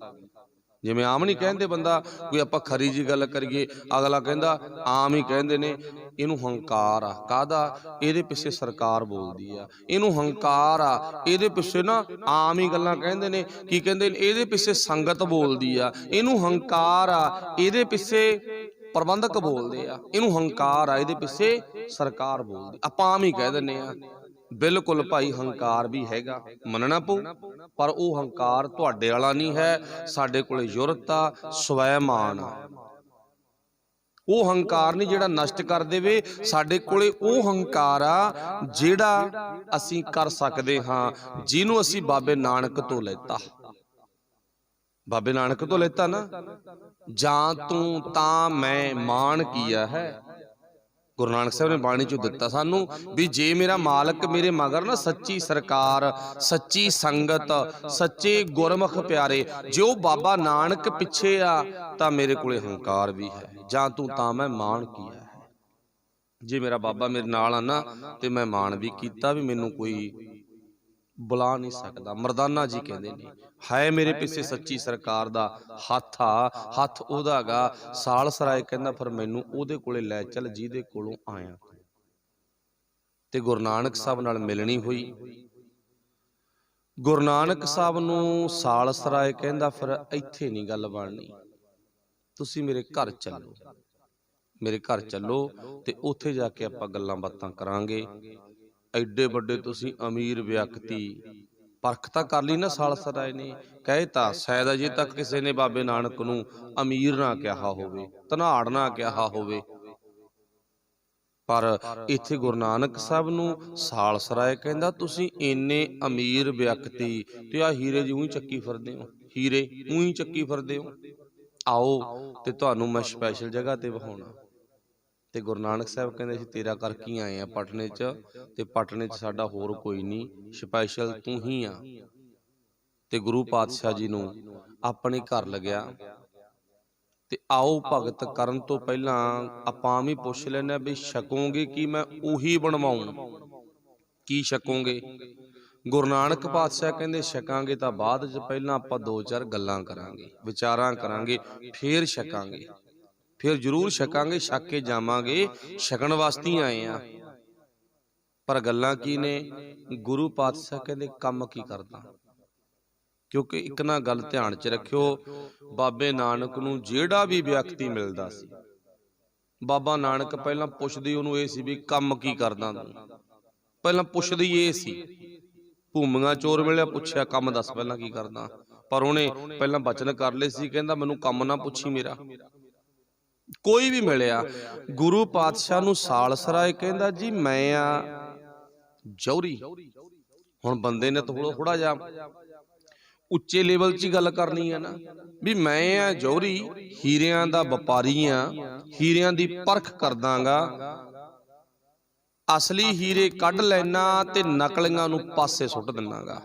ਜਿਵੇਂ ਆਮ ਨਹੀਂ ਕਹਿੰਦੇ ਬੰਦਾ, ਕੋਈ ਆਪਾਂ ਖਰੀ ਜੀ ਗੱਲ ਕਰੀਏ, ਅਗਲਾ ਕਹਿੰਦਾ, ਆਮ ਹੀ ਕਹਿੰਦੇ ਨੇ ਇਹਨੂੰ ਹੰਕਾਰ ਆ, ਕਾਹਦਾ? ਇਹਦੇ ਪਿੱਛੇ ਸਰਕਾਰ ਬੋਲਦੀ ਆ, ਇਹਨੂੰ ਹੰਕਾਰ ਆ, ਇਹਦੇ ਪਿੱਛੇ ਨਾ ਆਮ ਹੀ ਗੱਲਾਂ ਕਹਿੰਦੇ ਨੇ, ਕੀ ਕਹਿੰਦੇ, ਇਹਦੇ ਪਿੱਛੇ ਸੰਗਤ ਬੋਲਦੀ ਆ, ਇਹਨੂੰ ਹੰਕਾਰ ਆ, ਇਹਦੇ ਪਿੱਛੇ ਪ੍ਰਬੰਧਕ ਬੋਲਦੇ ਆ, ਇਹਨੂੰ ਹੰਕਾਰ ਆ, ਇਹਦੇ ਪਿੱਛੇ ਸਰਕਾਰ ਬੋਲਦੀ, ਆਪਾਂ ਆਮ ਹੀ ਕਹਿ ਦਿੰਦੇ ਆ। ਬਿਲਕੁਲ ਭਾਈ, ਹੰਕਾਰ ਵੀ ਹੈਗਾ, ਮੰਨਣਾ ਪਊ, ਪਰ ਉਹ ਹੰਕਾਰ ਤੁਹਾਡੇ ਵਾਲਾ ਨਹੀਂ ਹੈ। ਸਾਡੇ ਕੋਲੇ ਯੁਰਤ ਆ, ਸਵੈਮਾਨ ਆ, ਉਹ ਹੰਕਾਰ ਨਹੀਂ ਜਿਹੜਾ ਨਸ਼ਟ ਕਰ ਦੇਵੇ। ਸਾਡੇ ਕੋਲੇ ਉਹ ਹੰਕਾਰ ਆ ਜਿਹੜਾ ਅਸੀਂ ਕਰ ਸਕਦੇ ਹਾਂ, ਜਿਹਨੂੰ ਅਸੀਂ ਬਾਬੇ ਨਾਨਕ ਤੋਂ ਲੈਤਾ। ਬਾਬੇ ਨਾਨਕ ਤੋਂ ਲੈਤਾ ਨਾ, ਜਾਂ ਤੂੰ ਤਾਂ ਮੈਂ ਮਾਣ ਕੀਆ ਹੈ। ਗੁਰੂ ਨਾਨਕ ਸਾਹਿਬ ਨੇ ਬਾਣੀ ਚੋਂ ਦਿੱਤਾ ਸਾਨੂੰ ਵੀ ਜੇ ਮੇਰਾ ਮਾਲਕ ਮੇਰੇ ਮਗਰ ਨਾ ਸੱਚੀ ਸਰਕਾਰ, ਸੱਚੀ ਸੰਗਤ, ਸੱਚੇ ਗੁਰਮੁਖ ਪਿਆਰੇ, ਜੇ ਉਹ ਬਾਬਾ ਨਾਨਕ ਪਿੱਛੇ ਆ ਤਾਂ ਮੇਰੇ ਕੋਲੇ ਹੰਕਾਰ ਵੀ ਹੈ। ਜਾਂ ਤੂੰ ਤਾਂ ਮੈਂ ਮਾਣ ਕੀਆ ਹੈ, ਜੇ ਮੇਰਾ ਬਾਬਾ ਮੇਰੇ ਨਾਲ ਆ ਨਾ ਤੇ ਮੈਂ ਮਾਣ ਵੀ ਕੀਤਾ, ਵੀ ਮੈਨੂੰ ਕੋਈ ਬੁਲਾ ਨਹੀਂ ਸਕਦਾ। ਮਰਦਾਨਾ ਜੀ ਕਹਿੰਦੇ ਨੇ, ਹੈ ਮੇਰੇ ਪਿੱਛੇ ਸੱਚੀ ਸਰਕਾਰ ਦਾ ਹੱਥ ਆ, ਹੱਥ ਉਹਦਾ ਗਾ। ਸਾਲਸਰਾਏ ਕਹਿੰਦਾ ਫਿਰ ਮੈਨੂੰ ਉਹਦੇ ਕੋਲੇ ਲੈ ਚੱਲ ਜਿਹਦੇ ਕੋਲੋਂ ਆਇਆ। ਤੇ ਗੁਰੂ ਨਾਨਕ ਸਾਹਿਬ ਨਾਲ ਮਿਲਣੀ ਹੋਈ। ਗੁਰੂ ਨਾਨਕ ਸਾਹਿਬ ਨੂੰ ਸਾਲਸਰਾਏ ਕਹਿੰਦਾ ਫਿਰ ਇੱਥੇ ਨਹੀਂ ਗੱਲ ਬਣਨੀ, ਤੁਸੀਂ ਮੇਰੇ ਘਰ ਚੱਲੋ, ਮੇਰੇ ਘਰ ਚੱਲੋ ਤੇ ਉੱਥੇ ਜਾ ਕੇ ਆਪਾਂ ਗੱਲਾਂ ਬਾਤਾਂ ਕਰਾਂਗੇ। ਐਡੇ ਵੱਡੇ ਤੁਸੀਂ ਅਮੀਰ ਵਿਅਕਤੀ, ਪਰਖ ਤਾਂ ਕਰ ਲਈ ਨਾ ਸਾਲਸਰਾਏ ਨੇ, ਕਹੇ ਤਾਂ ਸ਼ਾਇਦ ਅਜੇ ਤੱਕ ਕਿਸੇ ਨੇ ਬਾਬੇ ਨਾਨਕ ਨੂੰ ਅਮੀਰ ਨਾ ਕਿਹਾ ਹੋਵੇ, ਧਨਾੜ ਨਾ ਕਿਹਾ ਹੋਵੇ, ਪਰ ਇੱਥੇ ਗੁਰੂ ਨਾਨਕ ਸਾਹਿਬ ਨੂੰ ਸਾਲਸਰਾਏ ਕਹਿੰਦਾ ਤੁਸੀਂ ਇੰਨੇ ਅਮੀਰ ਵਿਅਕਤੀ ਤੇ ਆਹ ਹੀਰੇ ਜਿਹੀ ਚੱਕੀ ਫਿਰਦੇ ਹੋ, ਹੀਰੇ ਉਹੀ ਚੱਕੀ ਫਿਰਦੇ ਹੋ, ਆਓ ਤੇ ਤੁਹਾਨੂੰ ਮੈਂ ਸਪੈਸ਼ਲ ਜਗ੍ਹਾ ਤੇ ਵਿਖਾਉਣਾ। ਤੇ ਗੁਰੂ ਨਾਨਕ ਸਾਹਿਬ ਕਹਿੰਦੇ ਅਸੀਂ ਤੇਰਾ ਕਰਕੇ ਆਏ ਆ ਪਟਨੇ 'ਚ, ਤੇ ਪਟਨੇ 'ਚ ਸਾਡਾ ਹੋਰ ਕੋਈ ਨਹੀਂ, ਸਪੈਸ਼ਲ ਤੂੰ ਹੀ ਆ। ਤੇ ਗੁਰੂ ਪਾਤਸ਼ਾਹ ਜੀ ਨੂੰ ਆਪਣੇ ਘਰ ਲੱਗਿਆ। ਤੇ ਆਓ ਭਗਤ ਕਰਨ ਤੋਂ ਪਹਿਲਾਂ ਆਪਾਂ ਵੀ ਪੁੱਛ ਲੈਂਦੇ ਵੀ ਛਕੋਗੇ ਕੀ? ਮੈਂ ਉਹੀ ਬਣਵਾਉਂ, ਕੀ ਛਕੋਗੇ? ਗੁਰੂ ਨਾਨਕ ਪਾਤਸ਼ਾਹ ਕਹਿੰਦੇ ਛਕਾਂਗੇ ਤਾਂ ਬਾਅਦ 'ਚ, ਪਹਿਲਾਂ ਆਪਾਂ 2-4 ਗੱਲਾਂ ਕਰਾਂਗੇ, ਵਿਚਾਰਾਂ ਕਰਾਂਗੇ, ਫੇਰ ਛਕਾਂਗੇ। फिर जरूर छकांगे, छक के जावांगे, छकण वास्ते आए आ। पर गल्लां की ने, गुरु पातशाह कहंदे कम की करदा। क्योंकि एक ना गल ध्यान च रखियो, बाबे नानक नूं जिहड़ा भी व्यक्ति मिलदा सी, बाबा नानक पहलां पुछदी उहनूं इह सी भी कम की करदा तूं। पहलां पुछदी इह सी, भूमियां चोर मिलिया, पुछया कम दस पहलां की करदा। पर उहने पहलां बचन कर लए सी, कहंदा मैनूं कम ना पुछी मेरा। कोई भी मिलिया, गुरु पातशाह नूं सालसराय कहंदा जी मैं आ जौहरी। हुण बंदे ने थोड़ा जिहा ਉੱਚੇ ਲੈਵਲ 'ਚ ਗੱਲ ਕਰਨੀ ਹੈ ਨਾ, ਵੀ ਮੈਂ ਆ ਜੌਹਰੀ, ਹੀਰਿਆਂ ਦਾ ਵਪਾਰੀ ਆ, ਹੀਰਿਆਂ ਦੀ ਪਰਖ ਕਰਦਾਂਗਾ, ਅਸਲੀ ਹੀਰੇ ਕੱਢ ਲੈਣਾ ਤੇ ਨਕਲੀਆਂ ਨੂੰ ਪਾਸੇ ਸੁੱਟ ਦਿੰਨਾਗਾ।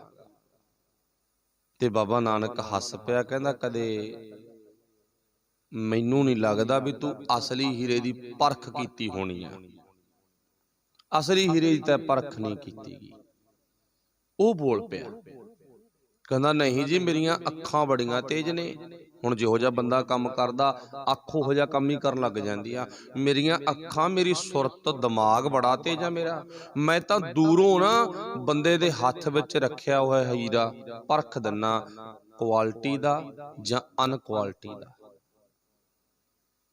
ਤੇ ਬਾਬਾ ਨਾਨਕ ਹੱਸ ਪਿਆ, ਕਹਿੰਦਾ ਕਦੇ ਮੈਨੂੰ ਨਹੀਂ ਲੱਗਦਾ ਵੀ ਤੂੰ ਅਸਲੀ ਹੀਰੇ ਦੀ ਪਰਖ ਕੀਤੀ ਹੋਣੀ ਆ। ਅਸਲੀ ਹੀਰੇ ਦੀ ਤਾਂ ਪਰਖ ਨਹੀਂ ਕੀਤੀ ਗਈ। ਉਹ ਬੋਲ ਪਿਆ, ਕਹਿੰਦਾ ਨਹੀਂ ਜੀ ਮੇਰੀਆਂ ਅੱਖਾਂ ਬੜੀਆਂ ਤੇਜ਼ ਨੇ। ਹੁਣ ਜਿਹੋ ਜਿਹਾ ਬੰਦਾ ਕੰਮ ਕਰਦਾ, ਅੱਖ ਉਹੋ ਜਿਹਾ ਕੰਮ ਹੀ ਕਰਨ ਲੱਗ ਜਾਂਦੀ ਆ। ਮੇਰੀਆਂ ਅੱਖਾਂ, ਮੇਰੀ ਸੁਰਤ, ਦਿਮਾਗ ਬੜਾ ਤੇਜ਼ ਆ ਮੇਰਾ। ਮੈਂ ਤਾਂ ਦੂਰੋਂ ਨਾ ਬੰਦੇ ਦੇ ਹੱਥ ਵਿੱਚ ਰੱਖਿਆ ਹੋਇਆ ਹੀਰਾ ਪਰਖ ਦਿੰਨਾ, ਕੁਆਲਿਟੀ ਦਾ ਜਾਂ ਅਨਕੁਆਲਿਟੀ ਦਾ।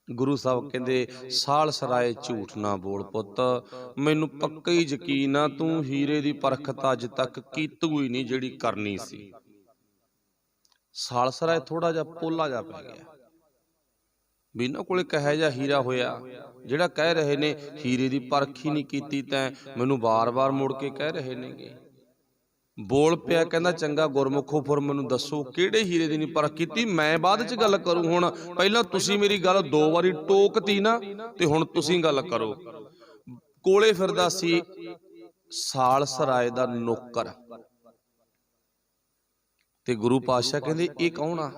ਗੁਰੂ ਸਾਹਿਬ ਕਹਿੰਦੇ ਸਾਲਸਰਾਏ ਝੂਠ ਨਾ ਬੋਲ ਪੁੱਤ, ਮੈਨੂੰ ਪੱਕਾ ਹੀ ਯਕੀਨ ਆ ਤੂੰ ਹੀਰੇ ਦੀ ਪਰਖ ਤਾਂ ਅੱਜ ਤੱਕ ਕੀਤੀ ਹੀ ਨਹੀਂ ਜਿਹੜੀ ਕਰਨੀ ਸੀ। ਸਾਲਸਰਾਏ ਥੋੜਾ ਜਿਹਾ ਪੋਲਾ ਜਿਹਾ ਪੈ ਗਿਆ ਵੀ ਇਹਨਾਂ ਕੋਲੇ ਕਿਹੋ ਜਿਹਾ ਹੀਰਾ ਹੋਇਆ ਜਿਹੜਾ ਕਹਿ ਰਹੇ ਨੇ ਹੀਰੇ ਦੀ ਪਰਖ ਹੀ ਨਹੀਂ ਕੀਤੀ, ਤੈਂ ਮੈਨੂੰ ਵਾਰ-ਵਾਰ ਮੁੜ ਕੇ ਕਹਿ ਰਹੇ ਨੇਗੇ। ਬੋਲ ਪਿਆ, ਕਹਿੰਦਾ ਚੰਗਾ ਗੁਰਮੁਖੋ ਫਿਰ ਮੈਨੂੰ ਦੱਸੋ ਕਿਹੜੇ ਹੀਰੇ ਦੀ ਨਹੀਂ ਪਰਖ ਕੀਤੀ, ਮੈਂ ਬਾਅਦ ਚ ਗੱਲ ਕਰੂੰ। ਹੁਣ ਪਹਿਲਾਂ ਤੁਸੀਂ ਮੇਰੀ ਗੱਲ 2 ਵਾਰੀ ਟੋਕਤੀ ਨਾ, ਤੇ ਹੁਣ ਤੁਸੀਂ ਗੱਲ ਕਰੋ। ਕੋਲੇ ਫਿਰਦਾ ਸੀ ਸਾਲਸਰਾਏ ਦਾ ਨੌਕਰ, ਤੇ ਗੁਰੂ ਪਾਤਸ਼ਾਹ ਕਹਿੰਦੇ ਇਹ ਕੌਣ ਆ,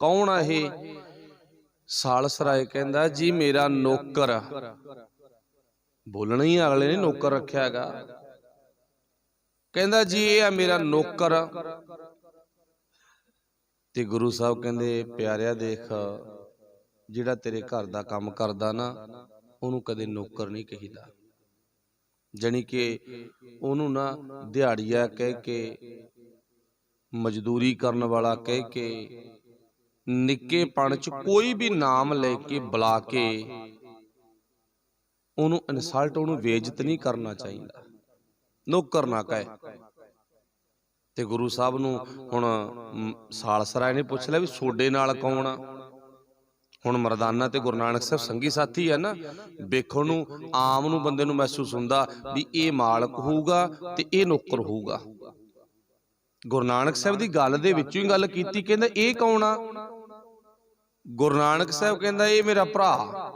ਕੌਣ ਆ ਇਹ? ਸਾਲਸਰਾਏ ਕਹਿੰਦਾ ਜੀ ਮੇਰਾ ਨੌਕਰ। ਬੋਲਣਾ ਹੀ ਅਗਲੇ ਨੇ ਨੌਕਰ ਰੱਖਿਆ ਹੈਗਾ। ਕਹਿੰਦਾ ਜੀ ਇਹ ਆ ਮੇਰਾ ਨੌਕਰ। ਤੇ ਗੁਰੂ ਸਾਹਿਬ ਕਹਿੰਦੇ ਪਿਆਰਿਆ ਦੇਖ, ਜਿਹੜਾ ਤੇਰੇ ਘਰ ਦਾ ਕੰਮ ਕਰਦਾ ਨਾ ਉਹਨੂੰ ਕਦੇ ਨੌਕਰ ਨਹੀਂ ਕਹੀਦਾ। ਜਾਣੀ ਕਿ ਉਹਨੂੰ ਨਾ ਦਿਹਾੜੀਆ ਕਹਿ ਕੇ, ਮਜ਼ਦੂਰੀ ਕਰਨ ਵਾਲਾ ਕਹਿ ਕੇ, ਨਿੱਕੇਪਣ ਚ ਕੋਈ ਵੀ ਨਾਮ ਲੈ ਕੇ ਬੁਲਾ ਕੇ ਉਹਨੂੰ ਇਨਸਲਟ, ਉਹਨੂੰ ਬੇਇੱਜ਼ਤ ਨਹੀਂ ਕਰਨਾ ਚਾਹੀਦਾ। ਨੌਕਰ ਨਾ ਕਹੇ। ਤੇ ਗੁਰੂ ਸਾਹਿਬ ਨੂੰ ਹੁਣ ਸਾਲਸਰਾਏ ਨੇ ਪੁੱਛ ਲਿਆ ਵੀ ਸੋਡੇ ਨਾਲ ਕੌਣ ਆ? ਹੁਣ ਮਰਦਾਨਾ ਤੇ ਗੁਰੂ ਨਾਨਕ ਸਾਹਿਬ ਸੰਗੀ ਸਾਥੀ ਆ ਨਾ, ਵੇਖਣ ਨੂੰ ਆਮ ਨੂੰ ਬੰਦੇ ਨੂੰ ਮਹਿਸੂਸ ਹੁੰਦਾ ਵੀ ਇਹ ਮਾਲਕ ਹੋਊਗਾ ਤੇ ਇਹ ਨੌਕਰ ਹੋਊਗਾ। ਗੁਰੂ ਨਾਨਕ ਸਾਹਿਬ ਦੀ ਗੱਲ ਦੇ ਵਿੱਚੋਂ ਹੀ ਗੱਲ ਕੀਤੀ, ਕਹਿੰਦਾ ਇਹ ਕੌਣ ਆ? ਗੁਰੂ ਨਾਨਕ ਸਾਹਿਬ ਕਹਿੰਦਾ ਇਹ ਮੇਰਾ ਭਰਾ।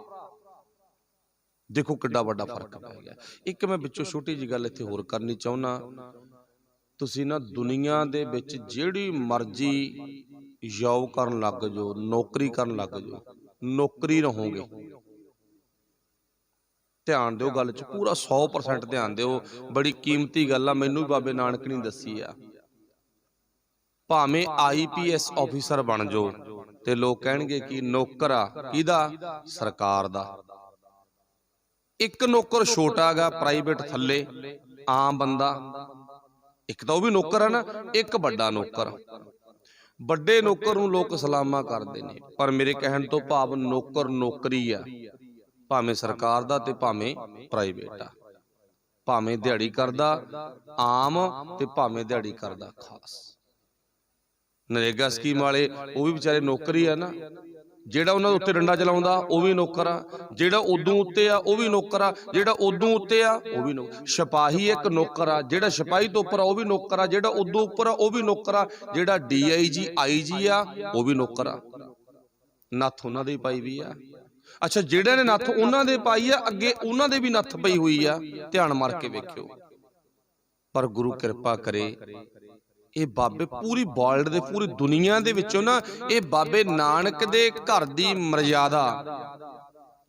ਦੇਖੋ ਕਿੱਡਾ ਵੱਡਾ ਫਰਕ ਪੈ ਗਿਆ। ਇੱਕ ਮੈਂ ਵਿੱਚੋਂ ਛੋਟੀ ਜਿਹੀ ਗੱਲ ਇੱਥੇ ਹੋਰ ਕਰਨੀ ਚਾਹੁੰਦਾ। ਤੁਸੀਂ ਨਾ ਦੁਨੀਆ ਦੇ ਵਿੱਚ ਜਿਹੜੀ ਮਰਜ਼ੀ ਜੌਬ ਕਰਨ ਲੱਗ ਜਾਓ, ਨੌਕਰੀ ਕਰਨ ਲੱਗ ਜਾਓ, ਨੌਕਰੀ ਰਹੋਗੇ। ਧਿਆਨ ਦਿਓ ਗੱਲ 'ਚ, ਪੂਰਾ 100% ਧਿਆਨ ਦਿਓ। ਬੜੀ ਕੀਮਤੀ ਗੱਲ ਆ, ਮੈਨੂੰ ਵੀ ਬਾਬੇ ਨਾਨਕ ਨੇ ਦੱਸੀ ਆ। ਭਾਵੇਂ IPS ਆਫੀਸਰ ਬਣ ਜਾਓ ਤੇ ਲੋਕ ਕਹਿਣਗੇ ਕਿ ਨੌਕਰ ਆ ਕਿਹਦਾ? ਸਰਕਾਰ ਦਾ। ਇੱਕ ਨੌਕਰ ਛੋਟਾ ਗਾ ਪ੍ਰਾਈਵੇਟ ਥੱਲੇ, ਆਮ ਬੰਦਾ, ਇੱਕ ਤਾਂ ਉਹ ਵੀ ਨੌਕਰ ਆ ਨਾ, ਇੱਕ ਵੱਡਾ ਨੌਕਰ। ਵੱਡੇ ਨੌਕਰ ਨੂੰ ਲੋਕ ਸਲਾਮਾਂ ਕਰਦੇ ਨੇ, ਪਰ ਮੇਰੇ ਕਹਿਣ ਤੋਂ ਭਾਵ ਨੌਕਰ ਨੌਕਰੀ ਆ, ਭਾਵੇਂ ਸਰਕਾਰ ਦਾ ਤੇ ਭਾਵੇਂ ਪ੍ਰਾਈਵੇਟ ਆ, ਭਾਵੇਂ ਦਿਹਾੜੀ ਕਰਦਾ ਆਮ ਤੇ ਭਾਵੇਂ ਦਿਹਾੜੀ ਕਰਦਾ ਖਾਸ। ਨਰੇਗਾ ਸਕੀਮ ਵਾਲੇ ਉਹ ਵੀ ਵਿਚਾਰੇ ਨੌਕਰੀ ਆ ਨਾ। ਜਿਹੜਾ ਉਹਨਾਂ ਦੇ ਉੱਤੇ ਡੰਡਾ ਚਲਾਉਂਦਾ ਉਹ ਵੀ ਨੌਕਰ ਆ, ਜਿਹੜਾ ਉਦੋਂ ਉੱਤੇ ਆ ਉਹ ਵੀ ਨੌਕਰ ਆ, ਜਿਹੜਾ ਉਦੋਂ ਉੱਤੇ ਆ ਉਹ ਵੀ ਨੌਕਰ। ਸਿਪਾਹੀ ਇੱਕ ਨੌਕਰ ਆ, ਜਿਹੜਾ ਸਿਪਾਹੀ ਤੋਂ ਉੱਪਰ ਆ ਉਹ ਵੀ ਨੌਕਰ ਆ, ਜਿਹੜਾ ਉਦੋਂ ਉੱਪਰ ਆ ਉਹ ਵੀ ਨੌਕਰ ਆ, ਜਿਹੜਾ DIG IG ਆ ਉਹ ਵੀ ਨੌਕਰ ਆ। ਨੱਥ ਉਹਨਾਂ ਦੀ ਪਾਈ ਵੀ ਆ। ਅੱਛਾ, ਜਿਹੜੇ ਨੇ ਨੱਥ ਉਹਨਾਂ ਦੇ ਪਾਈ ਆ, ਅੱਗੇ ਉਹਨਾਂ ਦੇ ਵੀ ਨੱਥ ਪਈ ਹੋਈ ਆ। ਧਿਆਨ ਮਾਰ ਕੇ ਵੇਖਿਓ। ਪਰ ਗੁਰੂ ਕਿਰਪਾ ਕਰੇ, ਇਹ ਬਾਬੇ ਪੂਰੀ ਵਰਲਡ ਦੇ, ਪੂਰੀ ਦੁਨੀਆ ਦੇ ਵਿੱਚੋਂ ਨਾ, ਇਹ ਬਾਬੇ ਨਾਨਕ ਦੇ ਘਰ ਦੀ ਮਰਜ਼ਾਦਾ,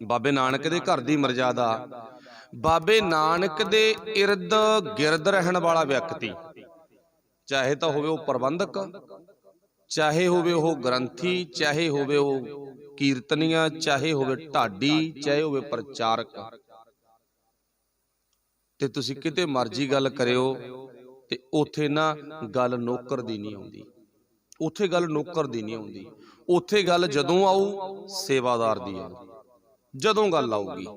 ਬਾਬੇ ਨਾਨਕ ਦੇ ਘਰ ਦੀ ਮਰਜ਼ਾਦਾ, ਬਾਬੇ ਨਾਨਕ ਦੇ ਇਰਦ ਗਿਰਦ ਰਹਿਣ ਵਾਲਾ ਵਿਅਕਤੀ, ਚਾਹੇ ਤਾਂ ਹੋਵੇ ਉਹ ਪ੍ਰਬੰਧਕ, ਚਾਹੇ ਹੋਵੇ ਉਹ ਗ੍ਰੰਥੀ, ਚਾਹੇ ਹੋਵੇ ਉਹ ਕੀਰਤਨੀਆ, ਚਾਹੇ ਹੋਵੇ ਢਾਡੀ, ਚਾਹੇ ਹੋਵੇ ਪ੍ਰਚਾਰਕ। ਤੇ ਤੁਸੀਂ ਕਿਤੇ ਮਰਜ਼ੀ ਗੱਲ ਕਰਿਓ ਤੇ ਉੱਥੇ ਨਾ ਗੱਲ ਨੌਕਰ ਦੀ ਨਹੀਂ ਆਉਂਦੀ, ਉੱਥੇ ਗੱਲ ਨੌਕਰ ਦੀ ਨਹੀਂ ਆਉਂਦੀ। ਉੱਥੇ ਗੱਲ ਜਦੋਂ ਆਊ ਸੇਵਾਦਾਰ ਦੀ ਆਊ। ਜਦੋਂ ਗੱਲ ਆਊਗੀ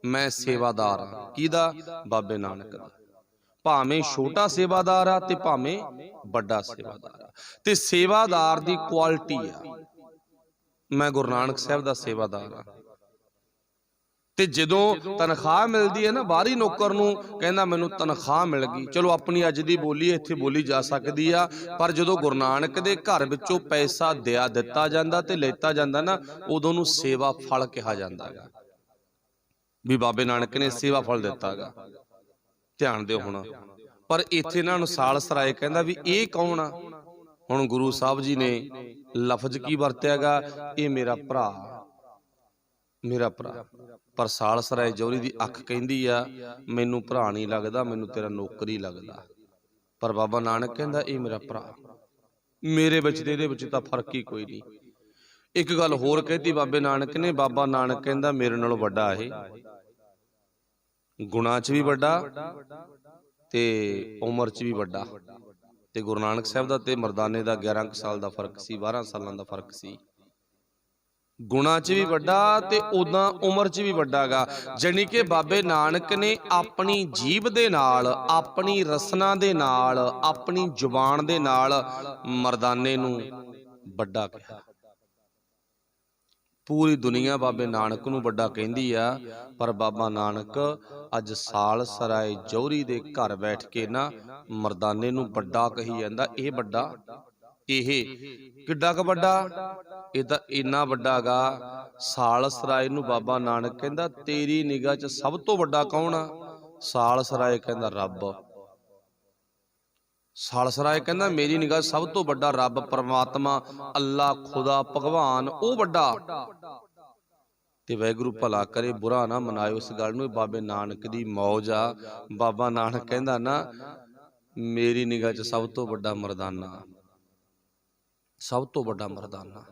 ਮੈਂ ਸੇਵਾਦਾਰ ਹਾਂ, ਕਿਹਦਾ? ਬਾਬੇ ਨਾਨਕ ਦਾ। ਭਾਵੇਂ ਛੋਟਾ ਸੇਵਾਦਾਰ ਆ ਤੇ ਭਾਵੇਂ ਵੱਡਾ ਸੇਵਾਦਾਰ ਆ। ਤੇ ਸੇਵਾਦਾਰ ਦੀ ਕੁਆਲਿਟੀ ਆ, ਮੈਂ ਗੁਰੂ ਨਾਨਕ ਸਾਹਿਬ ਦਾ ਸੇਵਾਦਾਰ ਆ। ਤੇ ਜਦੋਂ ਤਨਖਾਹ ਮਿਲਦੀ ਹੈ ਨਾ, ਬਾਹਰੀ ਨੌਕਰ ਨੂੰ ਕਹਿੰਦਾ ਮੈਨੂੰ ਤਨਖਾਹ ਮਿਲ ਗਈ, ਚਲੋ ਆਪਣੀ ਅੱਜ ਦੀ ਬੋਲੀ ਇੱਥੇ ਬੋਲੀ ਜਾ ਸਕਦੀ ਆ, ਪਰ ਜਦੋਂ ਗੁਰੂ ਨਾਨਕ ਦੇ ਘਰ ਵਿੱਚੋਂ ਪੈਸਾ ਦਿੱਤਾ ਜਾਂਦਾ ਤੇ ਲੈਤਾ ਜਾਂਦਾ ਨਾ, ਉਦੋਂ ਨੂੰ ਸੇਵਾ ਫਲ ਕਿਹਾ ਜਾਂਦਾ ਗਾ, ਵੀ ਬਾਬੇ ਨਾਨਕ ਨੇ ਸੇਵਾ ਫਲ ਦਿੱਤਾ ਗਾ। ਧਿਆਨ ਦਿਓ ਹੁਣ। ਪਰ ਇੱਥੇ ਇਹਨਾਂ ਨੂੰ ਸਾਲਸਰਾਏ ਕਹਿੰਦਾ ਵੀ ਇਹ ਕੌਣ ਆ? ਹੁਣ ਗੁਰੂ ਸਾਹਿਬ ਜੀ ਨੇ ਲਫ਼ਜ਼ ਕੀ ਵਰਤਿਆਗਾ? ਇਹ ਮੇਰਾ ਭਰਾ, ਮੇਰਾ ਭਰਾ। ਪਰ ਸਾਲਸਰਾਏ ਜੌਹਰੀ ਦੀ ਅੱਖ ਕਹਿੰਦੀ ਆ ਮੈਨੂੰ ਭਰਾ ਨਹੀਂ ਲੱਗਦਾ, ਮੈਨੂੰ ਤੇਰਾ ਨੌਕਰ ਹੀ ਲੱਗਦਾ। ਪਰ ਬਾਬਾ ਨਾਨਕ ਕਹਿੰਦਾ ਇਹ ਮੇਰਾ ਭਰਾ, ਮੇਰੇ ਵਿੱਚ ਤੇ ਇਹਦੇ ਵਿੱਚ ਤਾਂ ਫਰਕ ਹੀ ਕੋਈ ਨਹੀਂ। ਇੱਕ ਗੱਲ ਹੋਰ ਕਹਿਤੀ ਬਾਬੇ ਨਾਨਕ ਨੇ, ਬਾਬਾ ਨਾਨਕ ਕਹਿੰਦਾ ਮੇਰੇ ਨਾਲੋਂ ਵੱਡਾ ਇਹ, ਗੁਣਾਂ 'ਚ ਵੀ ਵੱਡਾ ਤੇ ਉਮਰ 'ਚ ਵੀ ਵੱਡਾ। ਤੇ ਗੁਰੂ ਨਾਨਕ ਸਾਹਿਬ ਦਾ ਤੇ ਮਰਦਾਨੇ ਦਾ 11 ਸਾਲ ਦਾ ਫਰਕ ਸੀ, 12 ਸਾਲਾਂ ਦਾ ਫਰਕ ਸੀ। ਗੁਣਾਂ 'ਚ ਵੀ ਵੱਡਾ ਤੇ ਉਦਾਂ ਉਮਰ 'ਚ ਵੀ ਵੱਡਾ ਗਾ। ਜਾਣੀ ਕਿ ਬਾਬੇ ਨਾਨਕ ਨੇ ਆਪਣੀ ਜੀਭ ਦੇ ਨਾਲ, ਆਪਣੀ ਰਸਨਾ ਦੇ ਨਾਲ, ਆਪਣੀ ਜ਼ੁਬਾਨ ਦੇ ਨਾਲ ਮਰਦਾਨੇ ਨੂੰ ਵੱਡਾ ਕਿਹਾ। ਪੂਰੀ ਦੁਨੀਆ ਬਾਬੇ ਨਾਨਕ ਨੂੰ ਵੱਡਾ ਕਹਿੰਦੀ ਆ, ਪਰ ਬਾਬਾ ਨਾਨਕ ਅੱਜ ਸਾਲਸਰਾਏ ਜੌਹਰੀ ਦੇ ਘਰ ਬੈਠ ਕੇ ਨਾ ਮਰਦਾਨੇ ਨੂੰ ਵੱਡਾ ਕਹੀ ਜਾਂਦਾ। ਇਹ ਵੱਡਾ, ਇਹ ਕਿੱਡਾ ਕੁ ਵੱਡਾ? ਇਹ ਤਾਂ ਇੰਨਾ ਵੱਡਾ ਗਾ, ਸਾਲਸਰਾਏ ਨੂੰ ਬਾਬਾ ਨਾਨਕ ਕਹਿੰਦਾ ਤੇਰੀ ਨਿਗਾਹ 'ਚ ਸਭ ਤੋਂ ਵੱਡਾ ਕੌਣ ਆ? ਸਾਲਸਰਾਏ ਕਹਿੰਦਾ ਰੱਬ। ਸਾਲਸਰਾਏ ਕਹਿੰਦਾ ਮੇਰੀ ਨਿਗਾਹ ਸਭ ਤੋਂ ਵੱਡਾ ਰੱਬ, ਪਰਮਾਤਮਾ, ਅੱਲਾ, ਖੁਦਾ, ਭਗਵਾਨ, ਉਹ ਵੱਡਾ। ਤੇ ਵਾਹਿਗੁਰੂ ਭਲਾ ਕਰੇ, ਬੁਰਾ ਨਾ ਮਨਾਇਓ ਇਸ ਗੱਲ ਨੂੰ, ਬਾਬੇ ਨਾਨਕ ਦੀ ਮੌਜ ਆ। ਬਾਬਾ ਨਾਨਕ ਕਹਿੰਦਾ ਨਾ ਮੇਰੀ ਨਿਗਾਹ 'ਚ ਸਭ ਤੋਂ ਵੱਡਾ ਮਰਦਾਨਾ, ਸਭ ਤੋਂ ਵੱਡਾ ਮਰਦਾਨਾ।